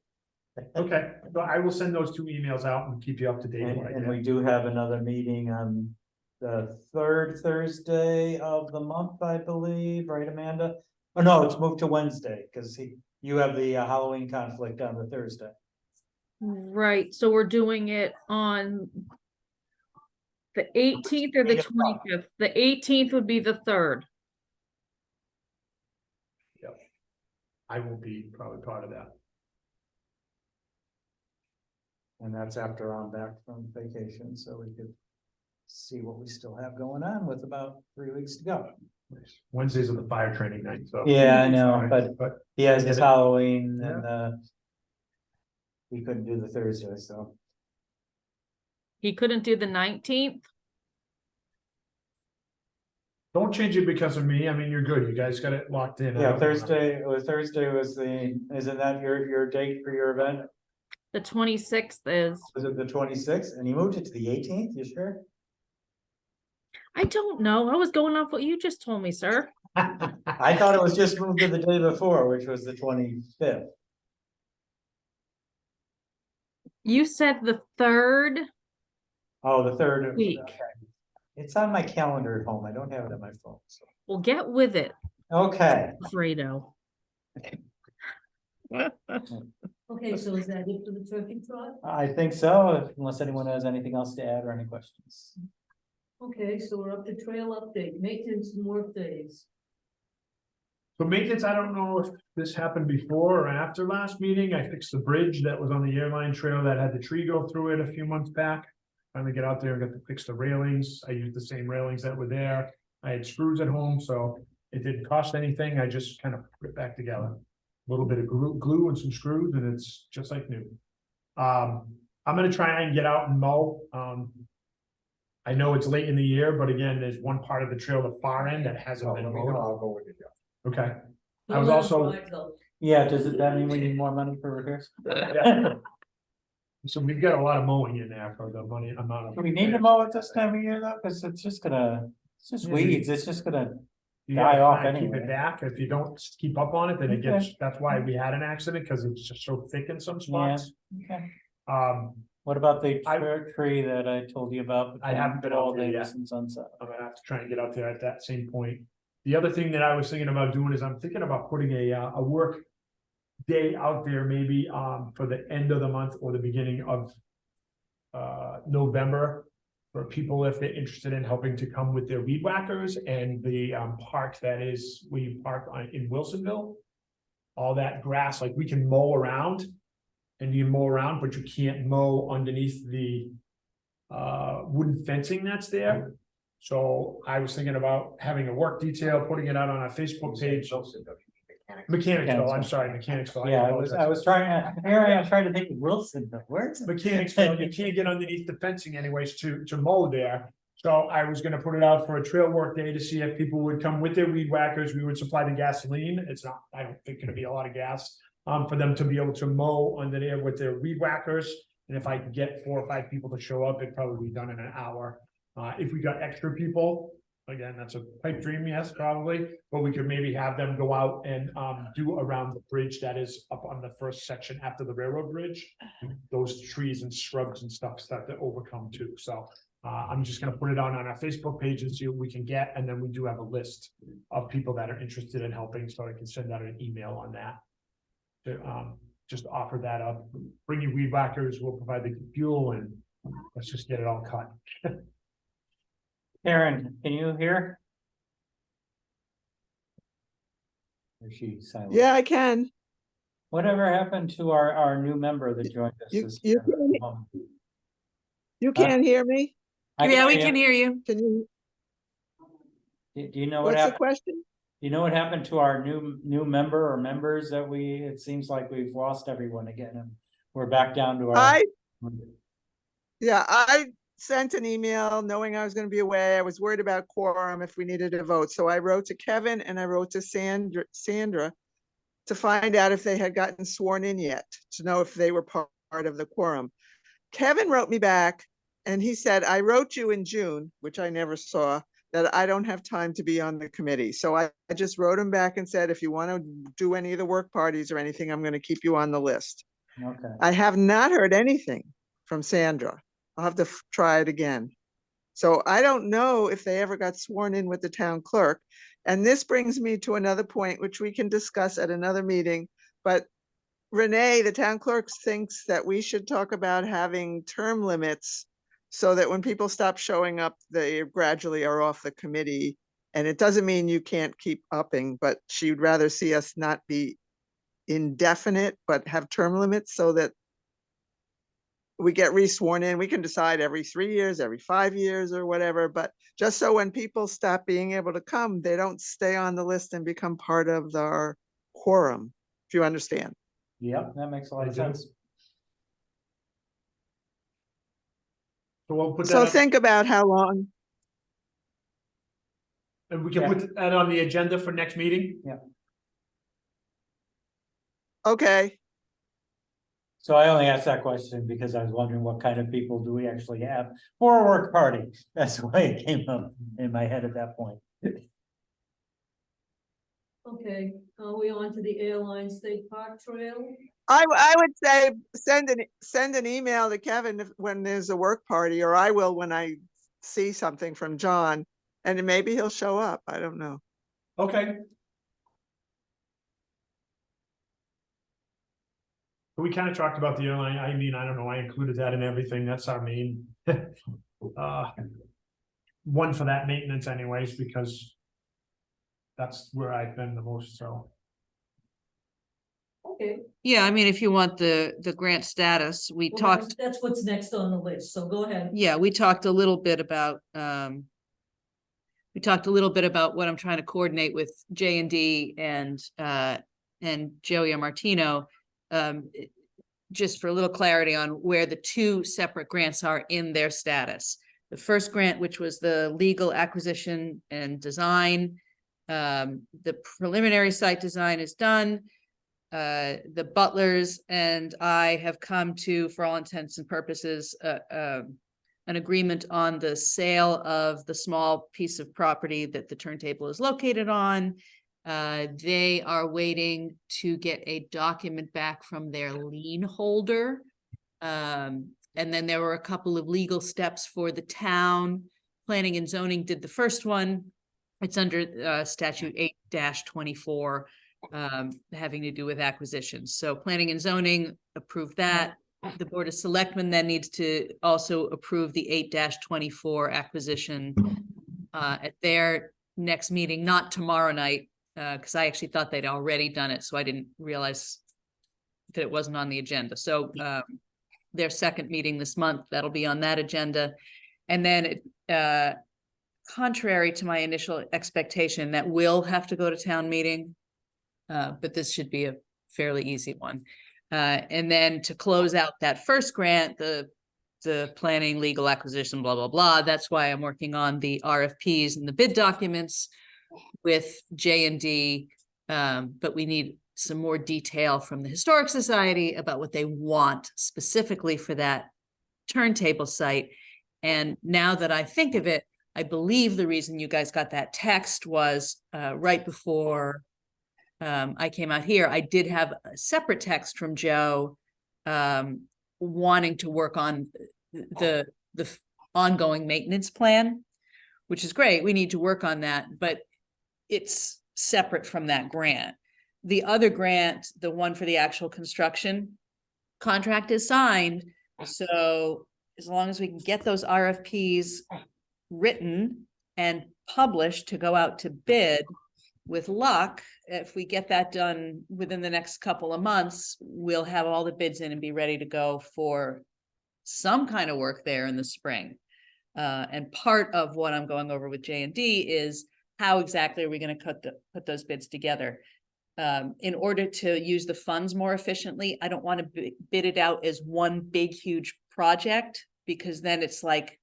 okay, so I will send those 2 emails out and keep you up to date. And, when I and get we do have another meeting on the 3rd Thursday of the month, I believe, right, Amanda? Oh, no, it's moved to Wednesday, because you have the Halloween conflict on the Thursday. Right, so we're doing it on the 18th or the 8 o'clock. 25th. The 18th would be the 3rd. I will be probably part of that. And that's after I'm back from vacation, so we could see what we still have going on with about 3 weeks to go. Wednesdays are the fire training night, so. Yeah, I know, Sorry, but yeah, it's Yeah, just but- Halloween and we couldn't do the Thursday, so. He couldn't do the 19th. Don't change it because of me. I mean, you're good. You guys got it locked in. I Yeah, don't- Thursday was isn't that your date for your event? The 26th is. Was it the 26th? And you moved it to the 18th, you sure? I don't know. I was going off what you just told me, sir. I thought it was just moved to the day before, which was the 25th. You said the third. Oh, the third of. Week. Okay. It's on my calendar at home. I don't have it on my phone, so. Well, get with it, Okay, Fredo. Okay, so is that it for the turkey trot? I think so, unless anyone has anything else to add or any questions. Okay, so we're up to trail update, maintenance and work days. So maintenance, I don't know if this happened before or after last meeting. I fixed the bridge that was on the airline trail that had the tree go through it a few months back. Finally get out there and got to fix the railings. I used the same railings that were there. I had screws at home, so it didn't cost anything. I just kind of put it back together. A little bit of glue and some screws, and it's just like new. I'm gonna try and get out and mow. I know it's late in the year, but again, there's one part of the trail, the far end, that hasn't been mowed. I'll go with you. Okay. I Don't was let us also- drive, though. Yeah, does that mean we need more money for repairs? So we've got a lot of mowing in there for the money amount of. Do we need to mow it this time of year though? Cause it's just gonna, it's just Yeah, weeds, it's just gonna, You die gotta off kinda keep anyway. it back. If you don't keep up on it, then it gets, that's why we had an accident, because it's just so thick in some spots. okay. Um, What about the I- tree that I told you about? I haven't been all out there Davis yet. and Sunset. I'm gonna have to try and get out there at that same point. The other thing that I was thinking about doing is I'm thinking about putting a work day out there, maybe, for the end of the month or the beginning of November, for people if they're interested in helping to come with their weed whackers and the park that is, we park in Wilsonville. All that grass, like we can mow around and you mow around, but you can't mow underneath the wooden fencing that's there. So I was thinking about having a work detail, putting it out on our Facebook page. Mechanicsville, I'm sorry, Mechanicsville. Yeah, I was trying, here I am trying to think of Wilson, but where's it? Mechanicsville, you can't get underneath the fencing anyways to mow there. So I was gonna put it out for a trail work day to see if people would come with their weed whackers. We would supply the gasoline. It's not, I don't think gonna be a lot of gas. For them to be able to mow under there with their weed whackers. And if I could get 4 or 5 people to show up, it'd probably be done in an hour. If we got extra people, again, that's a pipe dream, yes, probably, but we could maybe have them go out and do around the bridge that is up on the first section after the railroad bridge. Those trees and shrubs and stuff start to overcome too, so I'm just gonna put it on our Facebook page and see what we can get, and then we do have a list of people that are interested in helping, so I can send out an email on that. To just offer that up, bring your weed whackers, we'll provide the fuel, and let's just get it all cut. Karen, can you hear? Or is she silent? Yeah, I can. Whatever happened to our new member that joined us? You- this- you can- You Huh? can't hear me? I Yeah, we hear can you. hear you. Can you, Do you know what what's the happened? question? Do you know what happened to our new member or members that it seems like we've lost everyone again and we're back down to our. I sent an email knowing I was gonna be away. I was worried about quorum if we needed a vote. So I wrote to Kevin and I wrote to Sandra to find out if they had gotten sworn in yet, to know if they were part of the quorum. Kevin wrote me back and he said, I wrote you in June, which I never saw, that I don't have time to be on the committee. So I just wrote him back and said, if you want to do any of the work parties or anything, I'm gonna keep you on the list. Okay, I have not heard anything from Sandra. I'll have to try it again. So I don't know if they ever got sworn in with the town clerk. And this brings me to another point, which we can discuss at another meeting. But Renee, the town clerk, thinks that we should talk about having term limits so that when people stop showing up, they gradually are off the committee. And it doesn't mean you can't keep upping, but she'd rather see us not be indefinite, but have term limits so that we get re-sworn in. We can decide every 3 years, every 5 years or whatever, but just so when people stop being able to come, they don't stay on the list and become part of our quorum, if you understand. yep, that makes a lot I of do. sense. So we'll put that So up, think about how long, and we can Yeah. put that on the agenda for next meeting. okay, So I only asked that question because I was wondering what kind of people do we actually have for a work party? That's why it came up in my head at that point. Okay, are we on to the Airline State Park Trail? I would say send an email to Kevin when there's a work party, or I will when I see something from John, and then maybe he'll show up. I don't know. Okay. We kind of talked about the airline. I mean, I don't know, I included that in everything. That's our main. One for that maintenance anyways, because that's where I've been the most, so. Okay. Yeah, I mean, if you want the grant status, we well, talked, That's what's next on the list, so go ahead. yeah, we talked a little bit about, we talked a little bit about what I'm trying to coordinate with J&D and Joey Martino. Just for a little clarity on where the two separate grants are in their status. The first grant, which was the legal acquisition and design, the preliminary site design is done. The Butlers and I have come to, for all intents and purposes, an agreement on the sale of the small piece of property that the turntable is located on. They are waiting to get a document back from their lien holder. And then there were a couple of legal steps for the town. Planning and zoning did the first one. It's under statute 8-24, having to do with acquisitions. So planning and zoning approved that. The Board of Selectmen then needs to also approve the 8-24 acquisition at their next meeting, not tomorrow night, because I actually thought they'd already done it, so I didn't realize that it wasn't on the agenda. So their second meeting this month, that'll be on that agenda. And then contrary to my initial expectation, that will have to go to town meeting, but this should be a fairly easy one. And then to close out that first grant, the planning, legal acquisition, blah, blah, blah. That's why I'm working on the RFPs and the bid documents with J&D, but we need some more detail from the Historic Society about what they want specifically for that turntable site. And now that I think of it, I believe the reason you guys got that text was right before I came out here. I did have a separate text from Joe wanting to work on the ongoing maintenance plan, which is great. We need to work on that, but it's separate from that grant. The other grant, the one for the actual construction contract, is signed. So as long as we can get those RFPs written and published to go out to bid, with luck, if we get that done within the next couple of months, we'll have all the bids in and be ready to go for some kind of work there in the spring. And part of what I'm going over with J&D is how exactly are we going to put those bids together? In order to use the funds more efficiently, I don't want to bid it out as one big, huge project, because then it's like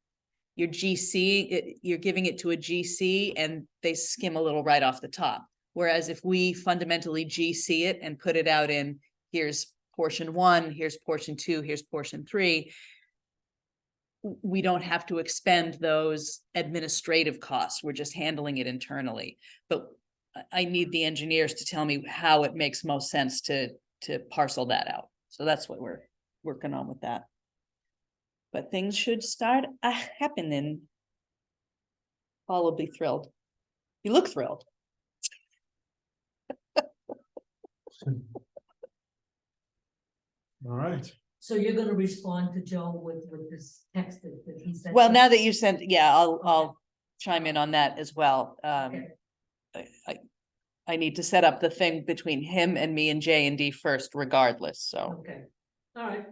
your GC, you're giving it to a GC and they skim a little right off the top. Whereas if we fundamentally GC it and put it out in, here's portion 1, here's portion 2, here's portion 3, we don't have to expend those administrative costs. We're just handling it internally. But I need the engineers to tell me how it makes most sense to parcel that out. So that's what we're working on with that. But things should start happening. Paul will be thrilled. You look thrilled. All right. So you're gonna respond to Joe with this text that he sent? Well, us? now that you sent, yeah, I'll chime in on that as well. Okay. I need to set up the thing between him and me and J&D first, regardless, so. Okay, all right.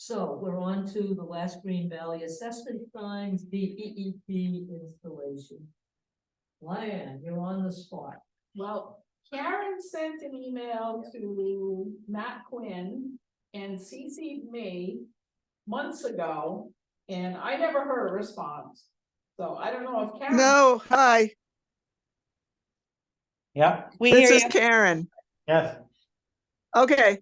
So we're on to the last Green Valley assessment signs, DEEP installation. Diane, you're on the spot. Well, Karen sent an email to Matt Quinn and CC'd me months ago, and I never heard a response. So I don't know if Karen. No, hi, Yeah, We this hear is you. Karen. yes, Okay.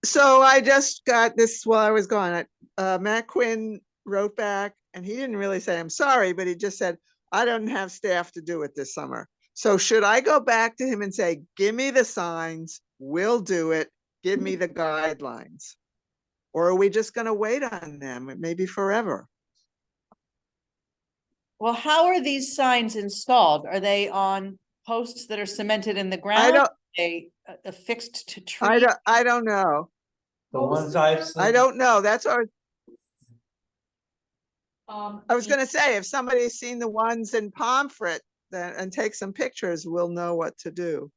So I just got this while I was gone. Matt Quinn wrote back and he didn't really say, I'm sorry, but he just said, I don't have staff to do it this summer. So should I go back to him and say, give me the signs, we'll do it, give me the guidelines? Or are we just gonna wait on them, maybe forever? Well, how are these signs installed? Are they on posts that are cemented in the ground? don't- They affixed to I trees? don't know. The ones I've seen. I don't know. That's what I was yeah, gonna say, if somebody's seen the ones in Pomfret then, and take some pictures, we'll know what to do.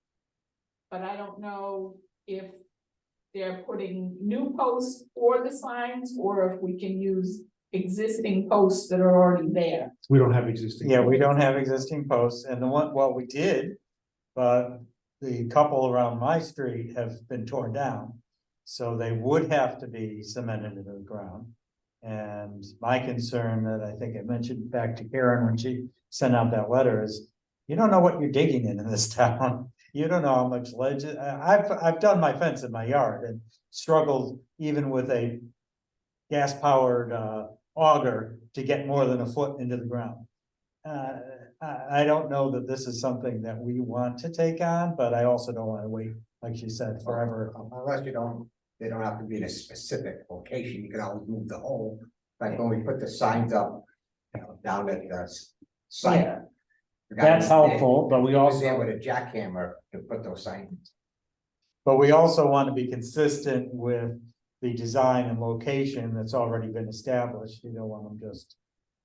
But I don't know if they're putting new posts for the signs, or if we can use existing posts that are already there. We don't have existing. Yeah, we don't have existing posts, and the one, well, we did, but the couple around my street have been torn down. So they would have to be cemented into the ground. And my concern that I think I mentioned back to Karen when she sent out that letter is, you don't know what you're digging in this town. You don't know how much ledge, I've done my fence in my yard and struggled even with a gas powered auger to get more than a foot into the ground. I don't know that this is something that we want to take on, but I also don't want to wait, like she said, forever. Unless they don't have to be in a specific location, you can always move the hole, like when we put the signs up, down at the site. Yeah. The guy That's was there- helpful, but we he was there also, with a jackhammer to put those signs. but we also want to be consistent with the design and location that's already been established. You don't want them just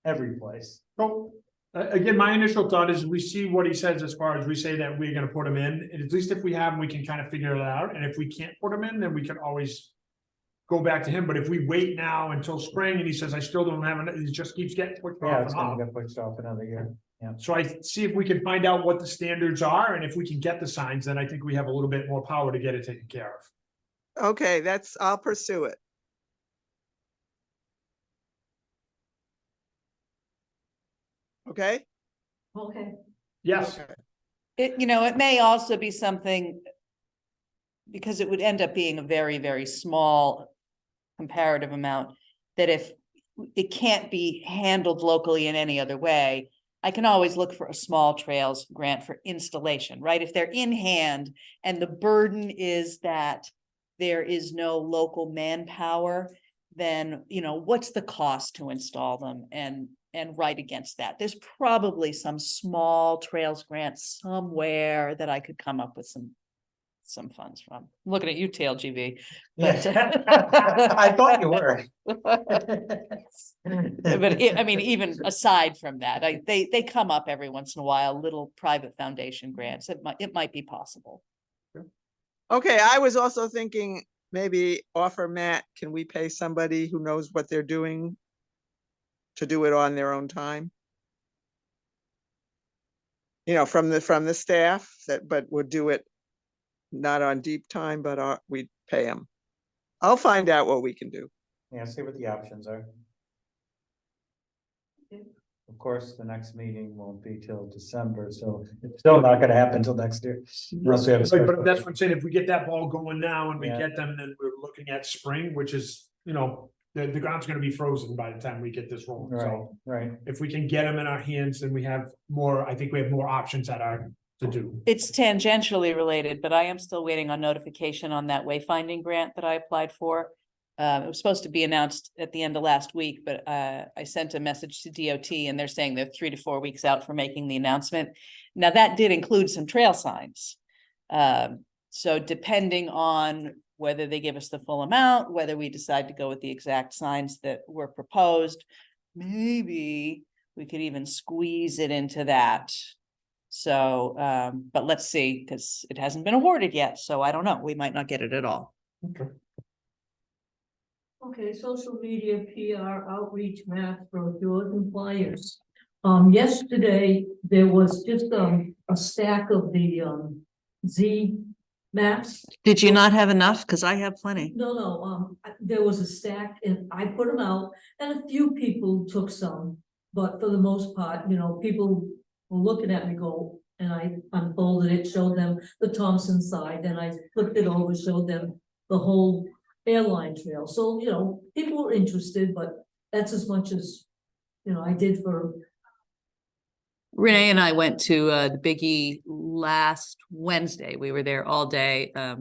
every place. So, again, my initial thought is we see what he says as far as we say that we're gonna put them in, and at least if we have them, we can kind of figure it out, and if we can't put them in, then we can always go back to him, but if we wait now until spring and he says, I still don't have it, it just keeps getting pushed Yeah, off it's and gonna off. get pushed off another year. So I see if we can find out what the standards are, and if we can get the signs, then I think we have a little bit more power to get it taken care of. Okay, I'll pursue it. Okay? Okay, Yes, It may also be something, because it would end up being a very, very small comparative amount, that if it can't be handled locally in any other way, I can always look for a small trails grant for installation, right? If they're in hand and the burden is that there is no local manpower, then, what's the cost to install them and right against that? There's probably some small trails grant somewhere that I could come up with some funds from. I'm looking at you, TLGV. But I thought you were. But even aside from that, they come up every once in a while, little private foundation grants. It might be possible. Okay, I was also thinking maybe offer Matt, can we pay somebody who knows what they're doing to do it on their own time? From the staff but would do it not on deep time, but we'd pay them. I'll find out what we can do. Yeah, see what the options are. Of course, the next meeting won't be till December, so it's still not gonna happen till next year. Unless we have a but special- that's what I'm saying, if we get that ball going now and we Yeah. get them, then we're looking at spring, which is, the ground's gonna be frozen by the time we get this rolling, Right, so. right. If we can get them in our hands, then I think we have more options to do. It's tangentially related, but I am still waiting on notification on that wayfinding grant that I applied for. It was supposed to be announced at the end of last week, but I sent a message to DOT and they're saying they're 3 to 4 weeks out for making the announcement. Now, that did include some trail signs. So depending on whether they give us the full amount, whether we decide to go with the exact signs that were proposed, maybe we could even squeeze it into that. So, but let's see, because it hasn't been awarded yet, so I don't know, we might not get it at all. okay, social media, PR, outreach, math, brochures and flyers. Yesterday, there was just, a stack of the, Z maps. Did you not have enough? Cause I have plenty. No, there was a stack and I put them out and a few people took some. But for the most part, people were looking at me go, and I unfolded it, showed them the Thompson side, then I flipped it over, showed them the whole airline trail. So, people were interested, but that's as much as, I did for Renee and I went to the Big E last Wednesday. We were there all day. I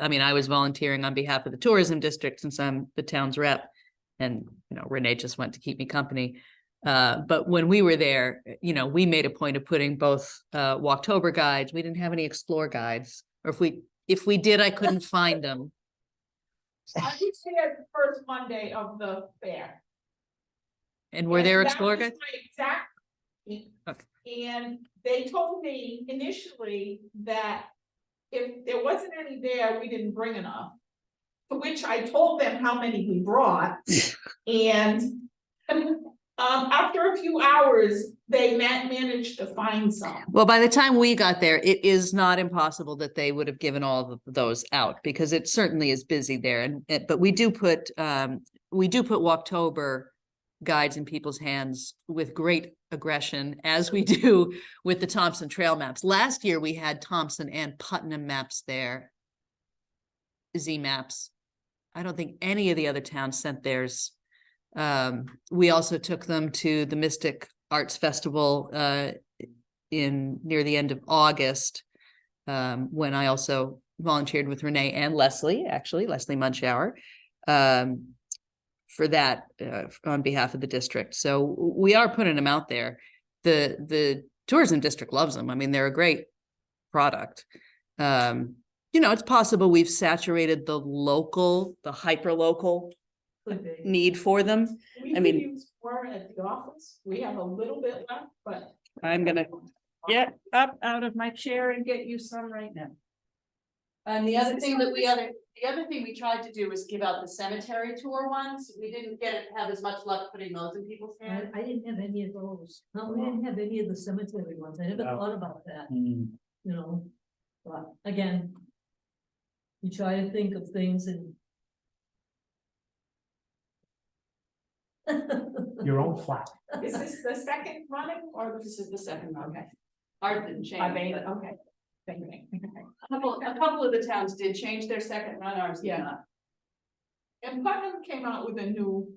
mean, I was volunteering on behalf of the tourism district since I'm the town's rep. And, you know, Renee just went to keep me company. But when we were there, you know, we made a point of putting both Walktober guides. We didn't have any Explore guides. Or if we did, I couldn't find them. I was there the first Monday of the fair. And were there And that Explore was guides? my exact. Okay. And they told me initially that if there wasn't any there, we didn't bring enough. To which I told them how many we brought, and after a few hours, they managed to find some. Well, by the time we got there, it is not impossible that they would have given all of those out because it certainly is busy there. But we do put Walktober guides in people's hands with great aggression, as we do with the Thompson Trail maps. Last year, we had Thompson and Putnam maps there, Z maps. I don't think any of the other towns sent theirs. We also took them to the Mystic Arts Festival near the end of August, when I also volunteered with Renee and Leslie Munchauer, for that on behalf of the district. So we are putting them out there. The tourism district loves them. I mean, they're a great product. You know, it's possible we've saturated the hyper local Could be. need for them. We I could mean- use more at the office. We have a little bit left, but. I'm gonna get up out of my chair and get you some right now. And the other thing we tried to do was give out the cemetery tour ones. We didn't have as much luck putting those in people's hands. I didn't have any of those. No, we didn't have any of the cemetery ones. I never No. thought about that, Hmm. you know, but again. You try to think of things and. Your own flat. Is this the second running or This is the second one. Okay. Ours didn't change. I mean, but okay. Thank you. A couple of the towns did change their second run, ours did Yeah. not. And Putnam came out with a new,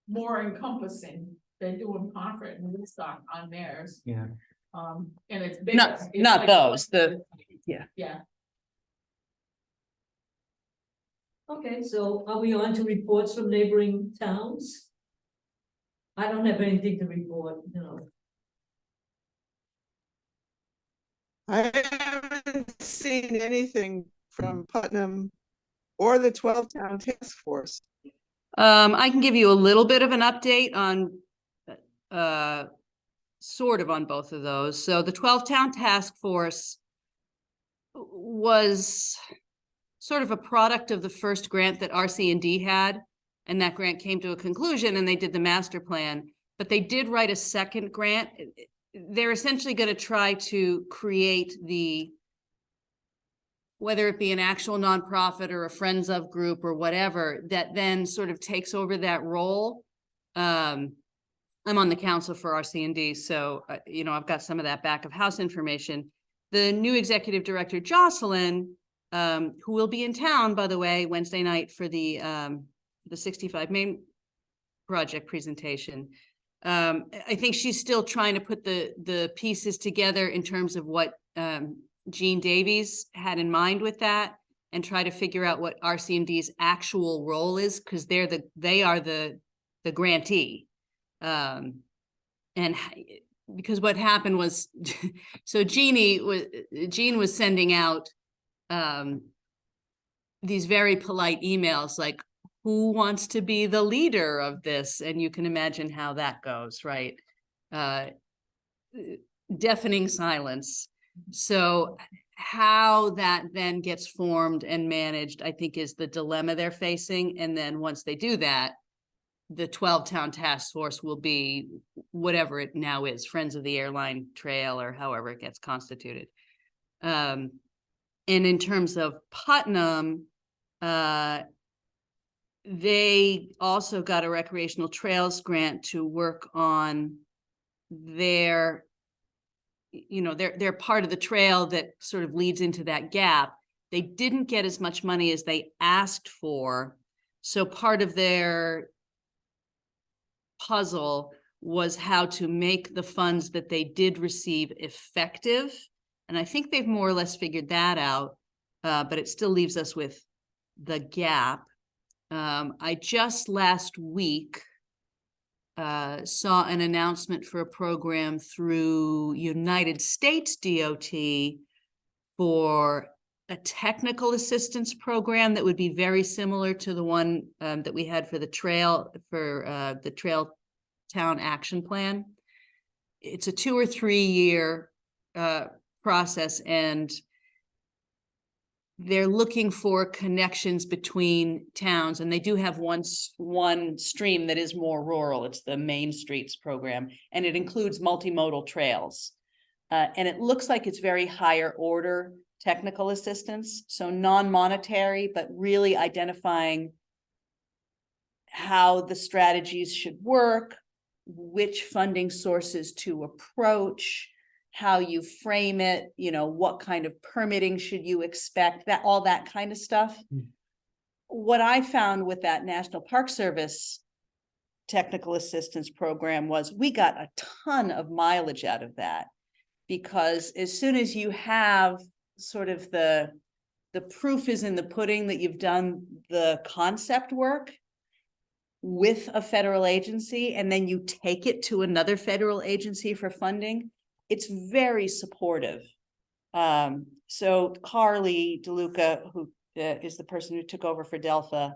more encompassing, they're doing Concord and Woodstock on theirs. Yeah. And it's bigger. Not It's like- those, Yeah. Okay, so are we on to reports from neighboring towns? I don't have anything to report, you know. I haven't seen anything from Putnam or the 12-town task force. I can give you a little bit of an update on, sort of on both of those. So the 12-town task force was sort of a product of the first grant that RC&D had, and that grant came to a conclusion and they did the master plan, but they did write a second grant. They're essentially going to try to create whether it be an actual nonprofit or a Friends of group or whatever, that then sort of takes over that role. I'm on the council for RC&D, so, you know, I've got some of that back of house information. The new executive director, Jocelyn, who will be in town, by the way, Wednesday night for the 65 Main project presentation. I think she's still trying to put the pieces together in terms of what Gene Davies had in mind with that, and try to figure out what RC&D's actual role is, because they are the grantee. And because what happened was, so Gene was sending out these very polite emails like, who wants to be the leader of this? And you can imagine how that goes, right? Deafening silence. So how that then gets formed and managed, I think, is the dilemma they're facing. And then once they do that, the 12-town task force will be whatever it now is, Friends of the Airline Trail, or however it gets constituted. And in terms of Putnam, they also got a recreational trails grant to work on their, you know, they're part of the trail that sort of leads into that gap. They didn't get as much money as they asked for. So part of their puzzle was how to make the funds that they did receive effective. And I think they've more or less figured that out, but it still leaves us with the gap. I just last week saw an announcement for a program through United States DOT for a technical assistance program that would be very similar to the one that we had for the trail town action plan. It's a 2 or 3 year process, and they're looking for connections between towns, and they do have one stream that is more rural. It's the Main Streets program, and it includes multimodal trails. And it looks like it's very higher order technical assistance, so non-monetary, but really identifying how the strategies should work, which funding sources to approach, how you frame it, you know, what kind of permitting should you expect, that all that kind of stuff. What I found with that National Park Service technical assistance program was we got a ton of mileage out of that, because as soon as you have sort of the proof is in the pudding that you've done the concept work with a federal agency, and then you take it to another federal agency for funding, it's very supportive. So Carly DeLuca, who is the person who took over for Delpha,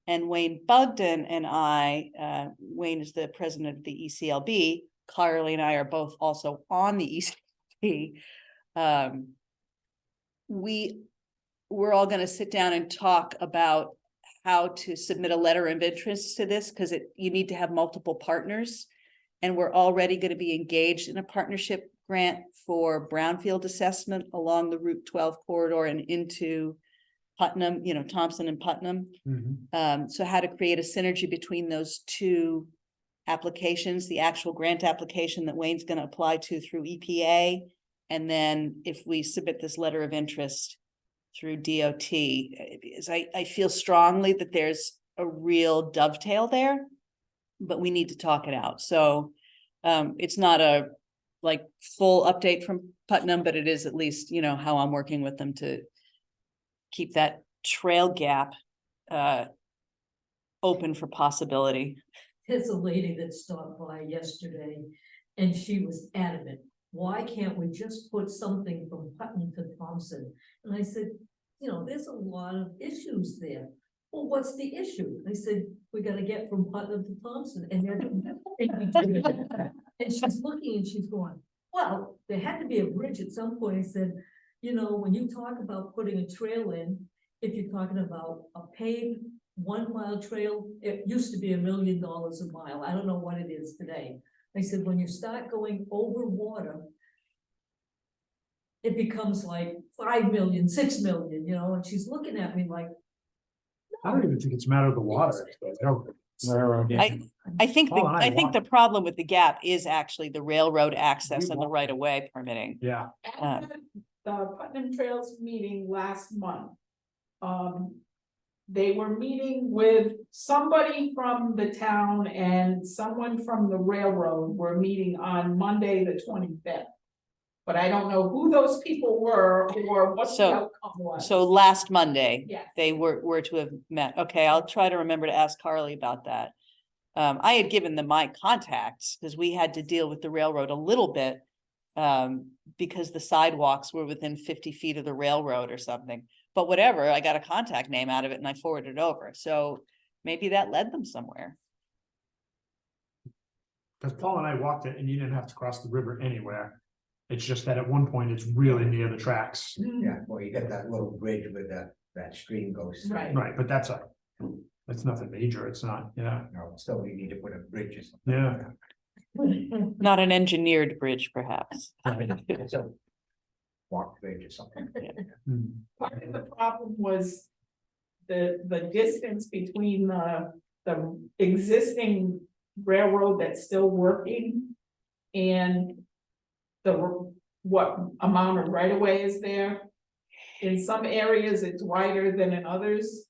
and Wayne Bugden and I, Wayne is the president of the ECLB, Carly and I are both also on the ECLB. We're all going to sit down and talk about how to submit a letter of interest to this, because you need to have multiple partners. And we're already going to be engaged in a partnership grant for brownfield assessment along the Route 12 corridor and into Putnam, you know, Thompson and Putnam. So how to create a synergy between those two applications, the actual grant application that Wayne's going to apply to through EPA. And then if we submit this letter of interest through DOT, because I feel strongly that there's a real dovetail there, but we need to talk it out. So it's not a like full update from Putnam, but it is at least, you know, how I'm working with them to keep that trail gap open for possibility. There's a lady that stopped by yesterday and she was adamant, why can't we just put something from Putnam to Thompson? And I said, you know, there's a lot of issues there. Well, what's the issue? I said, we gotta get from Putnam to Thompson, and and she's looking and she's going, well, there had to be a bridge at some point. I said, you know, when you talk about putting a trail in, if you're talking about a paved 1 mile trail, it used to be $1 million a mile. I don't know what it is today. I said, when you start going over water, it becomes like 5 million, 6 million, you know, and she's looking at me like, I don't even think it's a matter of the water. I think Paul and I the want- problem with the gap is actually the railroad access and the right of way permitting. Yeah, At the Putnam Trails meeting last month, they were meeting with somebody from the town and someone from the railroad were meeting on Monday, the 25th. But I don't know who those people were or what the So- outcome was. So last Monday, Yes. they were to have met. Okay, I'll try to remember to ask Carly about that. I had given them my contacts because we had to deal with the railroad a little bit because the sidewalks were within 50 feet of the railroad or something. But whatever, I got a contact name out of it and I forwarded it over. So maybe that led them somewhere. because Paul and I walked it and you didn't have to cross the river anywhere. It's just that at one point it's really near the tracks. Yeah, well, you got that little bridge where that stream goes. through. Right. Right, but that's nothing major. It's not, yeah, No, still you need to put a bridge or something. yeah. Not an engineered bridge, perhaps. It's a walk bridge or something. Hmm. Part of the problem was the distance between the existing railroad that's still working and what amount of right of way is there. In some areas, it's wider than in others.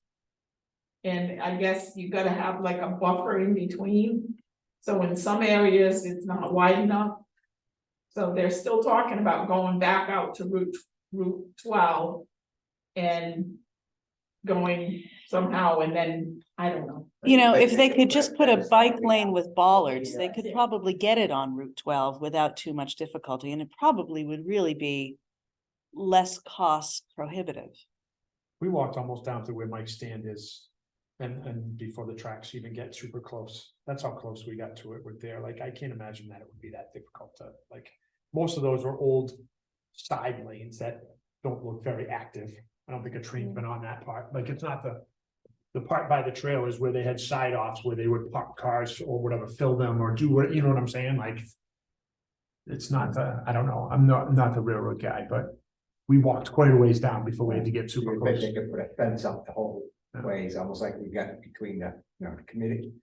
And I guess you gotta have like a buffer in between. So in some areas, it's not wide enough. So they're still talking about going back out to Route 12 and going somehow, and then, I don't know. You know, But if they could could just put a fence bike all the way lane down. with bollards, they Yeah. could probably get it on Route 12 without too much difficulty, and it probably would really be less cost prohibitive. We walked almost down to where Mike's stand is. And before the tracks even get super close, that's how close we got to it with there, like, I can't imagine that it would be that difficult to, like, most of those are old. Side lanes that don't look very active, I don't think a train's been on that part, like, it's not the part by the trailers where they had side offs where they would park cars or whatever, fill them or do what, you know what I'm saying, like. It's not the, I don't know, I'm not the railroad guy, but we walked quite a ways down before we had to get super You bet close. they could put a fence up the whole Yeah. ways, almost like we got between the, the committee.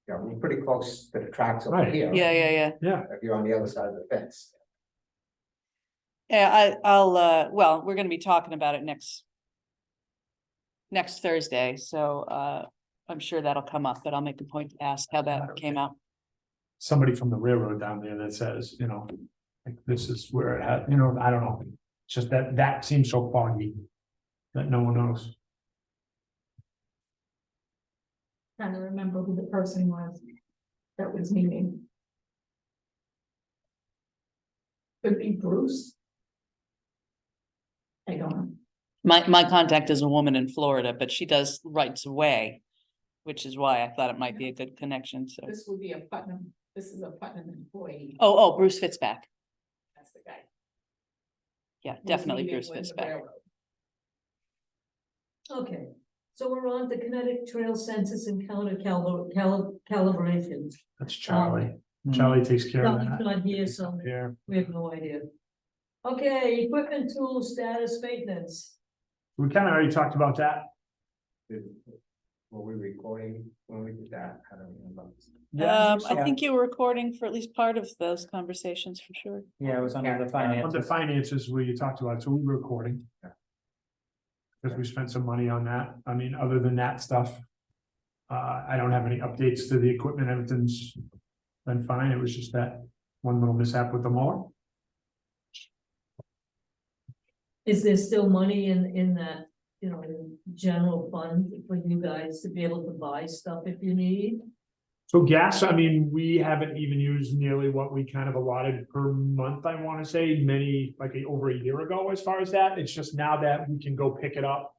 You know, we're pretty close to the tracks over Right. here. Yeah. Yeah, If you're on the other side of the fence. Yeah, I'll, well, we're gonna be talking about it next Thursday, so, I'm sure that'll come up, but I'll make a point to ask how that came out. somebody from the railroad down there that says, you know, like, this is where it had, you know, I don't know. It's just that seems so foggy. That no one knows. Trying to remember who the person was that was meeting. Could be Bruce. I don't know. My contact is a woman in Florida, but she does rights away, which is why I thought it might be a good connection, so. This would be a Putnam, this is a Putnam employee. Oh, Bruce Fitzpatrick. That's the guy. Yeah, who's definitely meeting Bruce with the Fitzpatrick. railroad. Okay, so we're on the Kinetic Trail Census and calibration. That's Charlie. Hmm. Charlie takes care of Charlie's that. not here, so Yeah. we have no idea. Okay, equipment, tools, status, maintenance. We kind of already talked about that. Were we recording when we did that? I don't remember. I think you were recording for at least part of those conversations for sure. Yeah, it was under the On finance. the finances where you talked about, so we were recording. Because we spent some money on that. I mean, other than that stuff. I don't have any updates to the equipment. Everything's been fine. It was just that one little mishap with the mower. Is there still money in that, you know, in general fund for you guys to be able to buy stuff if you need? So gas, I mean, we haven't even used nearly what we kind of allotted per month, I want to say, over a year ago as far as that. It's just now that we can go pick it up.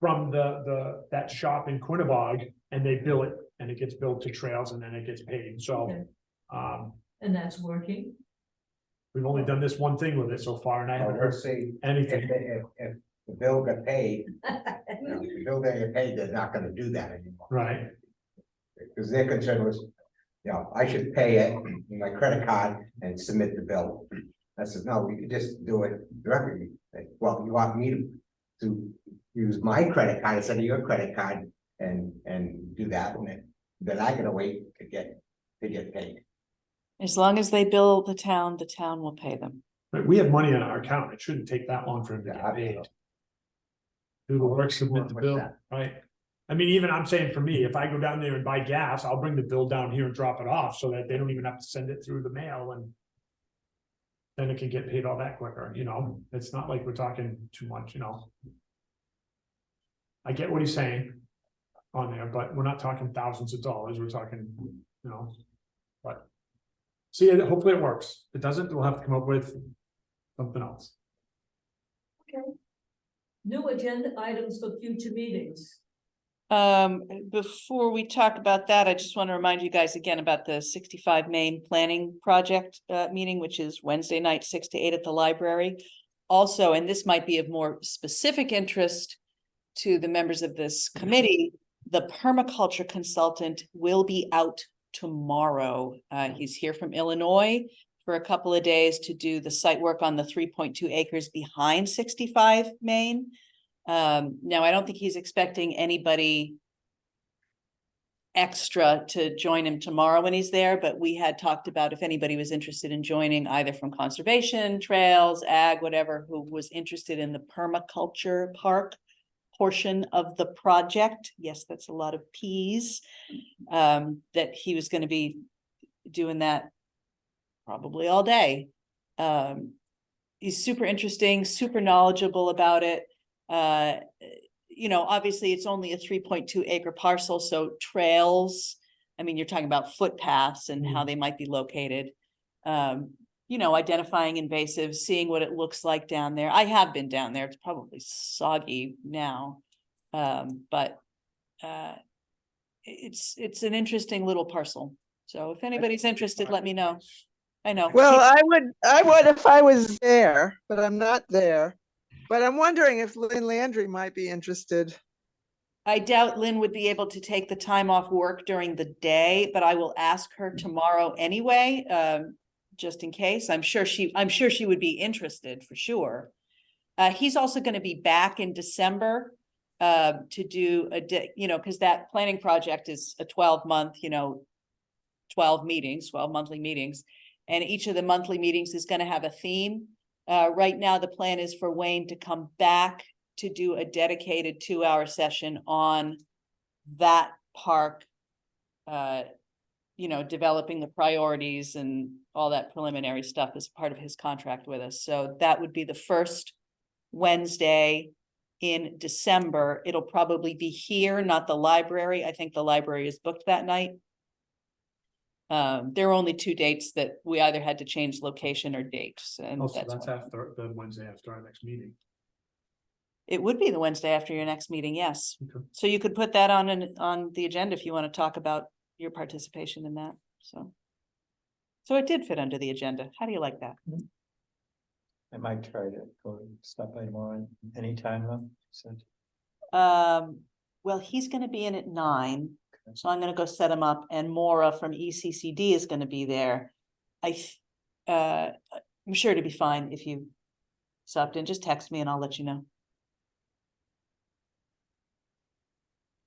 From that shop in Quinnebog and they bill it and it gets billed to Trails and then it gets paid. So. Okay. Um, And that's working? we've only done this one thing with it so far and I haven't We'll heard see anything. if the bill got paid. You know, if the bill didn't get paid, they're not gonna do that anymore. Right, Because their concern was, you know, I should pay it in my credit card and submit the bill. I said, no, we could just do it directly. Like, well, you want me to use my credit card instead of your credit card and do that, and then I gotta wait to get paid. As long as they bill the town will pay them. but we have money in our account. It shouldn't take that long for him to Yeah, get I paid. know. Do the work, submit the With bill, that. right? I mean, even I'm saying for me, if I go down there and buy gas, I'll bring the bill down here and drop it off so that they don't even have to send it through the mail and. Then it can get paid all that quicker, you know, it's not like we're talking too much, you know. I get what he's saying. On there, but we're not talking thousands of dollars, we're talking, you know. But. See, hopefully it works, if it doesn't, we'll have to come up with something else. New agenda items for future meetings. Before we talk about that, I just want to remind you guys again about the 65 Main Planning Project meeting, which is Wednesday night, 6 to 8 at the library. Also, and this might be of more specific interest to the members of this committee, the permaculture consultant will be out tomorrow. He's here from Illinois for a couple of days to do the site work on the 3.2 acres behind 65 Main. Now, I don't think he's expecting anybody extra to join him tomorrow when he's there, but we had talked about if anybody was interested in joining either from conservation, trails, ag, whatever, who was interested in the permaculture park portion of the project. Yes, that's a lot of P's. That he was going to be doing that probably all day. He's super interesting, super knowledgeable about it. You know, obviously it's only a 3.2 acre parcel, so trails, I mean, you're talking about footpaths and how they might be located. You know, identifying invasives, seeing what it looks like down there. I have been down there. It's probably soggy now. But it's an interesting little parcel. So if anybody's interested, let me know. I know. Well, I would if I was there, but I'm not there. But I'm wondering if Lynn Landry might be interested. I doubt Lynn would be able to take the time off work during the day, but I will ask her tomorrow anyway, just in case. I'm sure she would be interested for sure. He's also going to be back in December to do you know, because that planning project is a 12-month, you know, 12 monthly meetings, and each of the monthly meetings is going to have a theme. Right now, the plan is for Wayne to come back to do a dedicated 2-hour session on that park, you know, developing the priorities and all that preliminary stuff as part of his contract with us. So that would be the first Wednesday in December. It'll probably be here, not the library. I think the library is booked that night. There are only 2 dates that we either had to change location or dates, and Also, that's that's why. after the Wednesday after our next meeting. It would be the Wednesday after your next meeting, yes. Okay. So you could put that on the agenda if you want to talk about your participation in that, so. So it did fit under the agenda. How do you like that? I might try to go stop by tomorrow anytime though. So Well, he's gonna be in at 9, so I'm gonna go set him up, and Maura from ECCD is gonna be there. I'm sure to be fine if you stopped in, just text me and I'll let you know.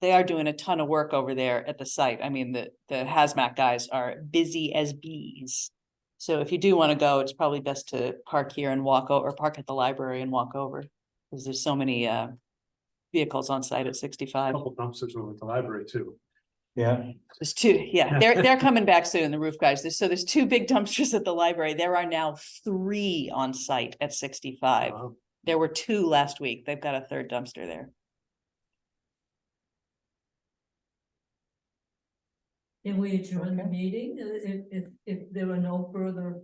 They are doing a ton of work over there at the site. I mean, the hazmat guys are busy as bees. So if you do want to go, it's probably best to park here and walk over, or park at the library and walk over, because there's so many vehicles on site at 65. Couple dumpsters over at the library too. yeah, There's 2, yeah, they're coming back soon, the roof guys. There's 2 big dumpsters at the library. There are now 3 on site at 65. Wow. There were 2 last week. They've got a 3rd dumpster there. Can we adjourn the meeting if there are no further?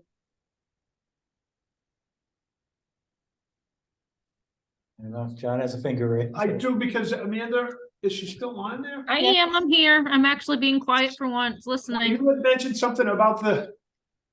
I don't know if John has a finger raised. I do, because Amanda, is she still on there? I am, I'm here. I'm actually being quiet for once, You listening. had mentioned something about the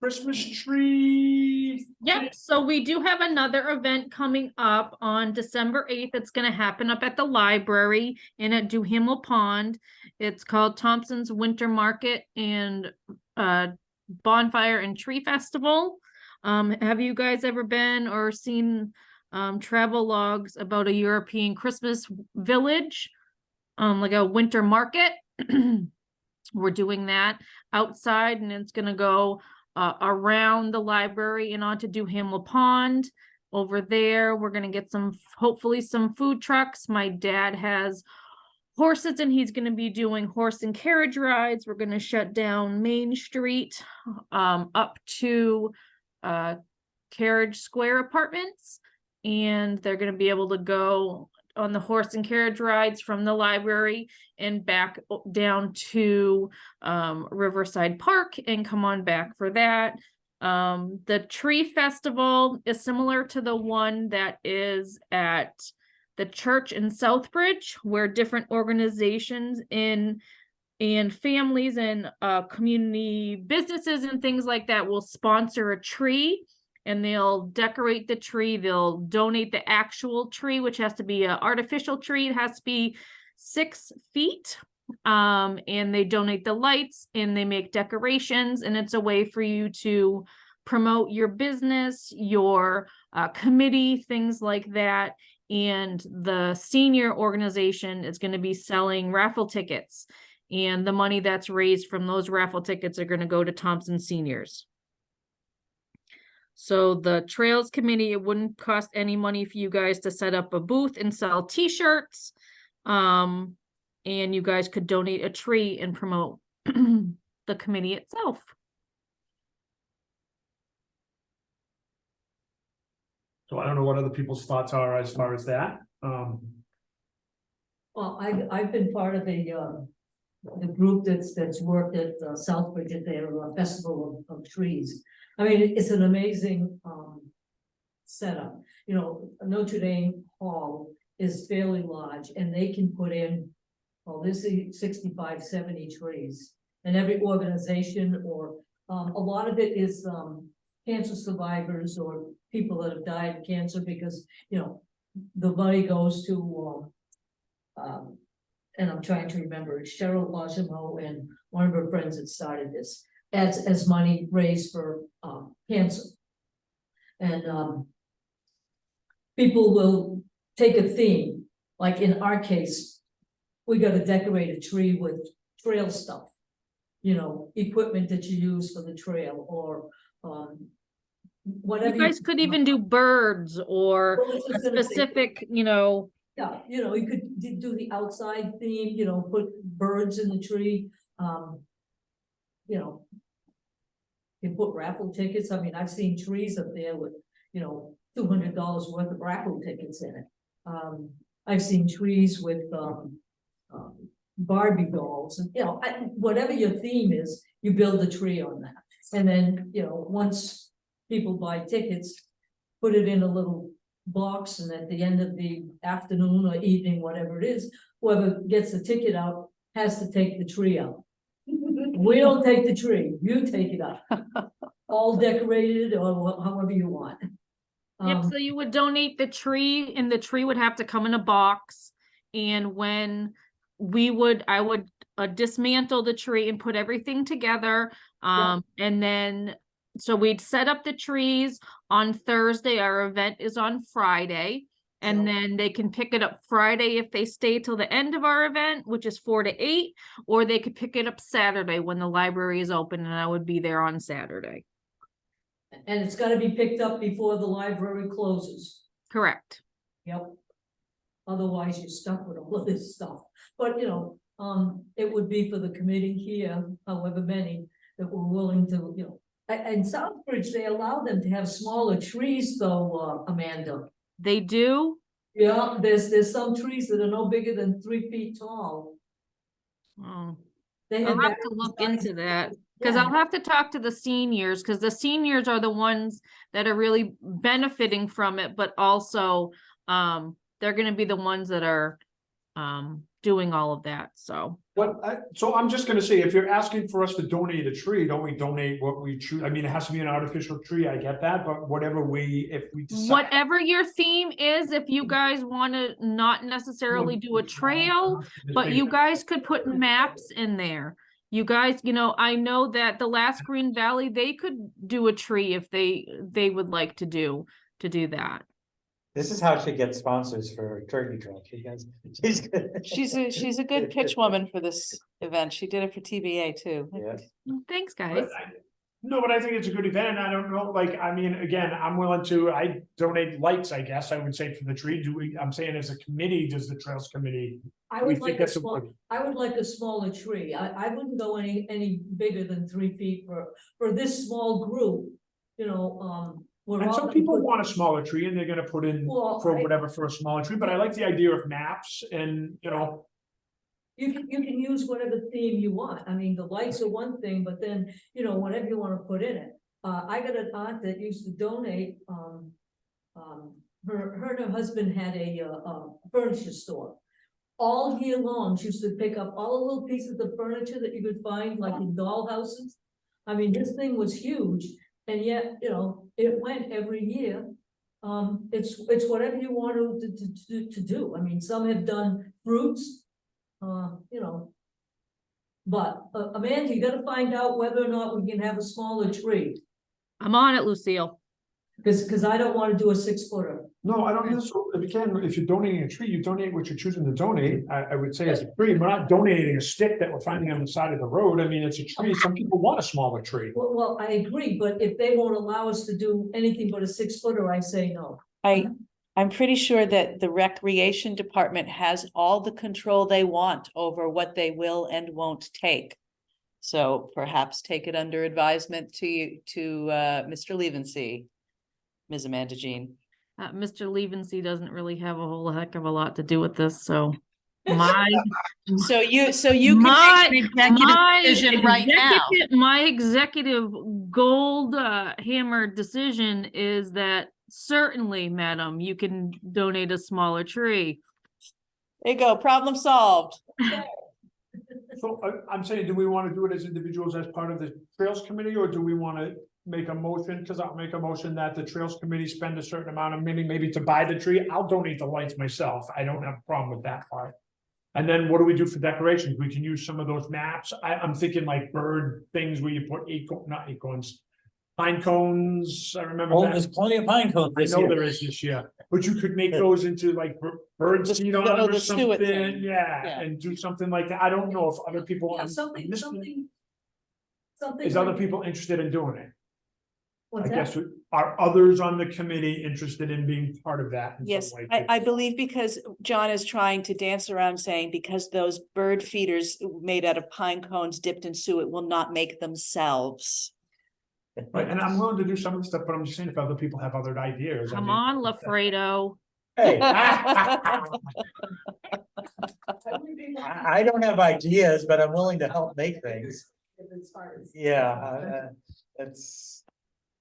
Christmas tree. Yep, so we do have another event coming up on December 8th. It's gonna happen up at the library and at Duhamel Pond. It's called Thompson's Winter Market and Bonfire and Tree Festival. Have you guys ever been or seen travel logs about a European Christmas village? Like a winter market? We're doing that outside, and it's gonna go around the library and onto Duhamel Pond. Over there, we're gonna get hopefully some food trucks. My dad has horses and he's gonna be doing horse and carriage rides. We're gonna shut down Main Street up to Carriage Square Apartments, and they're gonna be able to go on the horse and carriage rides from the library and back down to Riverside Park and come on back for that. The tree festival is similar to the one that is at the church in Southbridge, where different organizations and families and community businesses and things like that will sponsor a tree. And they'll decorate the tree. They'll donate the actual tree, which has to be an artificial tree. It has to be 6 feet. And they donate the lights and they make decorations. And it's a way for you to promote your business, your committee, things like that. And the senior organization is going to be selling raffle tickets. And the money that's raised from those raffle tickets are going to go to Thompson Seniors. So the Trails Committee, it wouldn't cost any money for you guys to set up a booth and sell t-shirts. And you guys could donate a tree and promote the committee itself. So I don't know what other people's thoughts are as far as that. Well, I've been part of the group that's worked at Southbridge at their Festival of Trees. I mean, it's an amazing, setup. You know, Notre Dame Hall is fairly large and they can put in, well, this is 65, 70 trees. And every organization or, a lot of it is, cancer survivors or people that have died of cancer because, you know, the money goes to, and I'm trying to remember, it's Cheryl Logimo and one of her friends that started this as money raised for, cancer. And, people will take a theme, like in our case, we got to decorate a tree with trail stuff. You know, equipment that you use for the trail or, whatever. You guys could even do birds or Well, I was a just gonna say- specific, you know, Yeah, you know, you could do the outside theme, you know, put birds in the tree, you know. You put raffle tickets, I mean, I've seen trees up there with, you know, $200 worth of raffle tickets in it. I've seen trees with, Barbie dolls, and, you know, whatever your theme is, you build a tree on that. And then, you know, once people buy tickets, put it in a little box, and at the end of the afternoon or evening, whatever it is, whoever gets the ticket out has to take the tree out. We don't take the tree, you take it out. All decorated or however you want. yep, so you would donate the tree and the tree would have to come in a box. And when I would dismantle the tree and put everything together. And then, so we'd set up the trees on Thursday. Our event is on Friday. And then they can pick it up Friday if they stay till the end of our event, which is 4 to 8, or they could pick it up Saturday when the library is open and I would be there on Saturday. And it's gotta be picked up before the library closes. Correct. Yep. Otherwise, you're stuck with all of this stuff. But, you know, it would be for the committee here, however many that were willing to, you know. And Southbridge, they allow them to have smaller trees though, Amanda. They do. Yeah, there's some trees that are no bigger than 3 feet tall. Oh, They I'll have have to various look sizes. into that. Because Yeah. I'll have to talk to the seniors, because the seniors are the ones that are really benefiting from it, but also they're gonna be the ones that are doing all of that, so. So I'm just gonna say, if you're asking for us to donate a tree, don't we donate what we choose? I mean, it has to be an artificial tree, I get that, but if we decide. Whatever your theme is, if you guys wanna not necessarily do a trail, but you guys could put maps in there. You guys, you know, I know that the last Green Valley, they could do a tree if they would like to do that. This is how she gets sponsors for Turkey Trail. She's a good pitch woman for this event. She did it for TBA too. Yeah. Thanks, guys. No, but I think it's a good event. I don't know, like, I mean, again, I donate lights, I guess, I would say for the tree. I'm saying as a committee, does the Trails Committee? I we would think like a that's a- small, I would like a smaller tree. I wouldn't go any bigger than 3 feet for this small group, you know, we're And all some gonna people put- want a smaller tree and they're gonna put in Well, for I- whatever for a smaller tree, but I like the idea of maps and, you know. You can use whatever theme you want. I mean, the lights are one thing, but then, you know, whatever you wanna put in it. I got an aunt that used to donate, her and her husband had a furniture store. All year long, she used to pick up all the little pieces of furniture that you could find, like in doll houses. I mean, this thing was huge, and yet, you know, it went every year. It's whatever you want to do. I mean, some have done fruits, you know. But, Amanda, you gotta find out whether or not we can have a smaller tree, I'm on it, Lucille. cause I don't wanna do a 6-footer. No, I don't necessarily, if you're donating a tree, you donate what you're choosing to donate, I would say as a tree, we're not donating a stick that we're finding on the side of the road, I mean, it's a tree, some people want a smaller tree. Well, I agree, but if they won't allow us to do anything but a 6-footer, I say no. I'm pretty sure that the recreation department has all the control they want over what they will and won't take. So perhaps take it under advisement to Mr. Levensey, Ms. Amanda Jean. Mr. Levensey doesn't really have a whole heck of a lot to do with this, so my So you can make an executive decision right now. My executive gold hammer decision is that certainly, madam, you can donate a smaller tree. There you go, problem solved. So I'm saying, do we want to do it as individuals as part of the Trails Committee, or do we want to make a motion? Because I'll make a motion that the Trails Committee spend a certain amount of money, maybe to buy the tree. I'll donate the lights myself. I don't have a problem with that part. And then what do we do for decorations? We can use some of those maps. I'm thinking like bird things where you put not acorns, pine cones. I remember Oh, that. there's plenty of pine cones I this know year. there is this year, but you could make those into like bird The- seed on oh, them or the suet something, thing. yeah, Yeah. and do something like that. I don't know if other people. Yeah, I'm something, listening. something. Is other like- people interested in doing it? What's I that? guess, are others on the committee interested in being part of that? in some Yes, way, I too? believe because John is trying to dance around saying because those bird feeders made out of pine cones dipped in suet will not make themselves. Right, and I'm willing to do some of the stuff, but I'm just saying if other people have other ideas. I Come mean- on, Lafredo. Hey, I would be happy I don't have ideas, but I'm willing to help make things. if it's hard. Yeah, it's,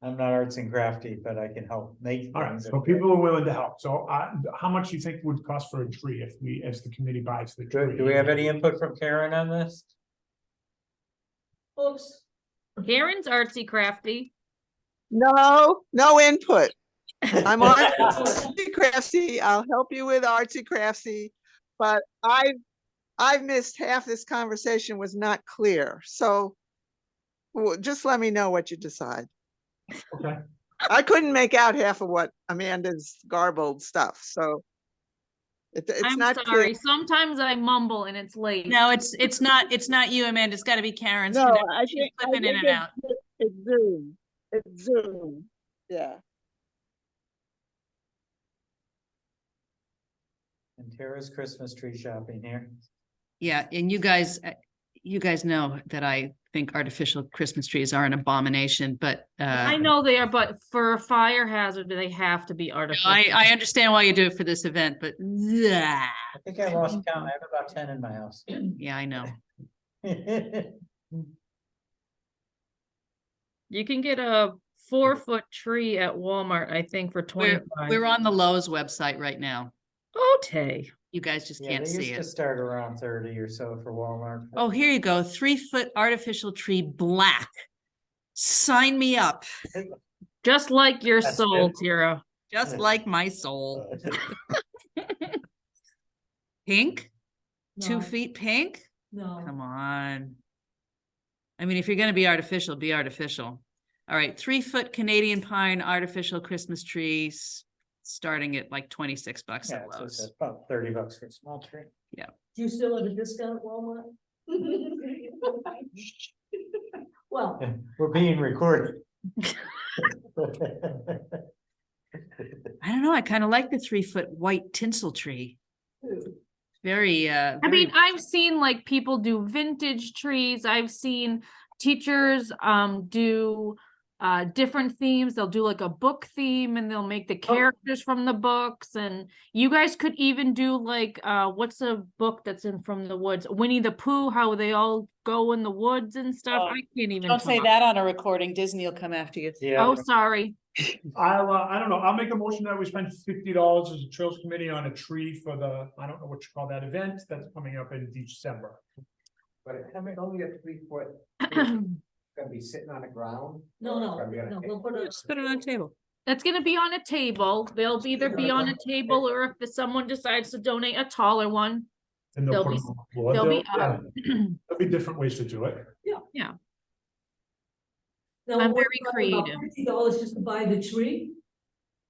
I'm not arts and crafty, but I can help make All right, things. so people are willing to help. So how much do you think would cost for a tree if we, as the committee buys the tree? Do we have any input from Karen on this? Oops. Karen's artsy crafty. No, no input. I'm artsy craftsy. I'll help you with artsy craftsy, but I've missed half this conversation was not clear. So just let me know what you decide. Okay, I couldn't make out half of what Amanda's garbled stuff, so it's I'm not sorry. clear. Sometimes I mumble and it's late. No, it's not you, Amanda. It's gotta be Karen's. No, connection. I She's think. I flipping in think and out. It's Zoom. It's Zoom. Yeah. And Tara's Christmas tree shopping here. Yeah, and you guys know that I think artificial Christmas trees are an abomination, but I know they are, but for a fire hazard, they have to be artificial. I understand why you do it for this event, but yeah, I think I lost count. I have about 10 in my house. I know. You can get a 4-foot tree at Walmart, I think, for We're 25. on the Lowe's website right now. Okay. You guys just Yeah, can't they see used to it. start around 30 or so for Walmart. Oh, here you go. 3-foot artificial tree, black. Sign me up, Just like your That's soul, good. Tira. just like my soul. Pink? 2 No, feet pink? No, Come on. I mean, if you're gonna be artificial. All right, 3-foot Canadian pine artificial Christmas trees, starting at like 26 bucks Yeah, at so it's Lowe's. about 30 bucks for a small tree. do you still have a discount at Walmart? Well, We're being recorded. I don't know, I kind of like the 3-foot white tinsel tree. Very, I mean, I've seen like people do vintage trees. I've seen teachers do different themes. They'll do like a book theme and they'll make the characters from the books. And you guys could even do like what's a book that's in From the Woods? Winnie the Pooh, how they all go in the woods and stuff. Oh, I can't even Don't say talk. that on a recording. Disney will come after you. Yeah. Oh, sorry. I don't know, I'll make a motion that we spend $50 as a Trails Committee on a tree for the, I don't know what you call that event that's coming up in December. But it's only a 3-foot, gonna be sitting on the ground. no, no, Gonna be on a no, table. we'll put it. just put it on a table. That's gonna be on a table. They'll either be on a table or if someone decides to donate a taller one. And They'll put be- them on the floor. they'll be Yeah, up. There'll be different ways to do it. Now, I'm we're very talking about creative. $50 just to buy the tree?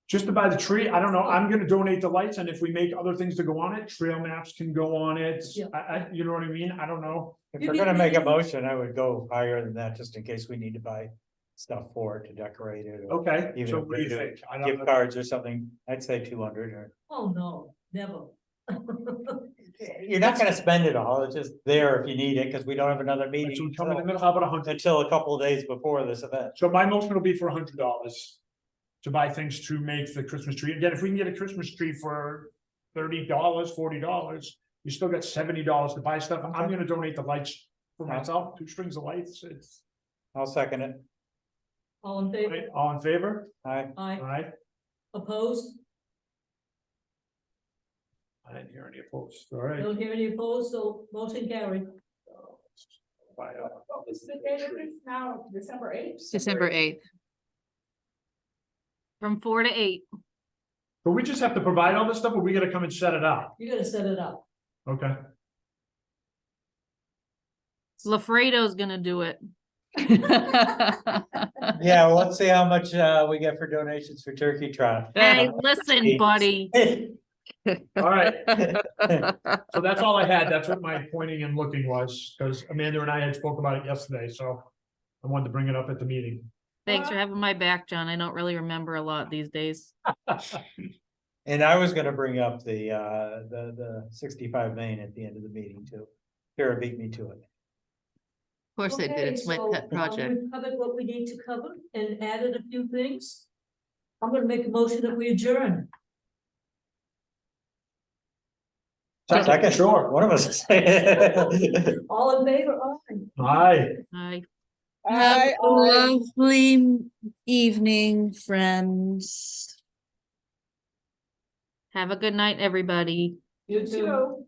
Just to buy the tree, I don't know, I'm gonna donate the lights, and if we make other things to go on it, trail maps can go on it. Yeah. You know what I mean? I don't know. If You we're can gonna make a make- motion, I would go higher than that, just in case we need to buy stuff for it to decorate it. Or Okay, Even so if what do you we do think? I don't gift know. cards or something, I'd say 200 or. Oh, no, never. You're not gonna spend it all, it's just there if you need it, because we don't have another So meeting we come in the middle, how about 100? until a couple of days before this event. So my motion will be for $100. to buy things to make the Christmas tree. Again, if we can get a Christmas tree for $30, $40, you still got $70 to buy stuff. I'm gonna donate the lights for myself, 2 strings of lights. It's, I'll second it. All in favor? all in favor? Aye. Aye. Aye. Opposed? I didn't hear any opposed. All right. Don't hear any opposed, so motion carried. Bye. What was the date of this now, December 8th? December 8th. From 4 to 8. But we just have to provide all this stuff, or we gotta come and set it up? You gotta set it up. Okay. LaFredo's gonna do it. Yeah, well, let's see how much we get for donations for turkey trot. Hey, listen, buddy. All right. So that's all I had. That's what my pointing and looking was, because Amanda and I had spoke about it yesterday, so I wanted to bring it up at the meeting. Thanks for having my back, John. I don't really remember a lot these days. And I was gonna bring up the 65 million at the end of the meeting too. Kara beat me to it. Of course they did. Okay, It's my so, pet project. We've covered what we need to cover and added a few things. I'm gonna make a motion that we adjourn. Second, sure, one of us. All in favor? Aye. Aye. I Aye, Have a lovely evening, friends. have a good night, everybody. You too.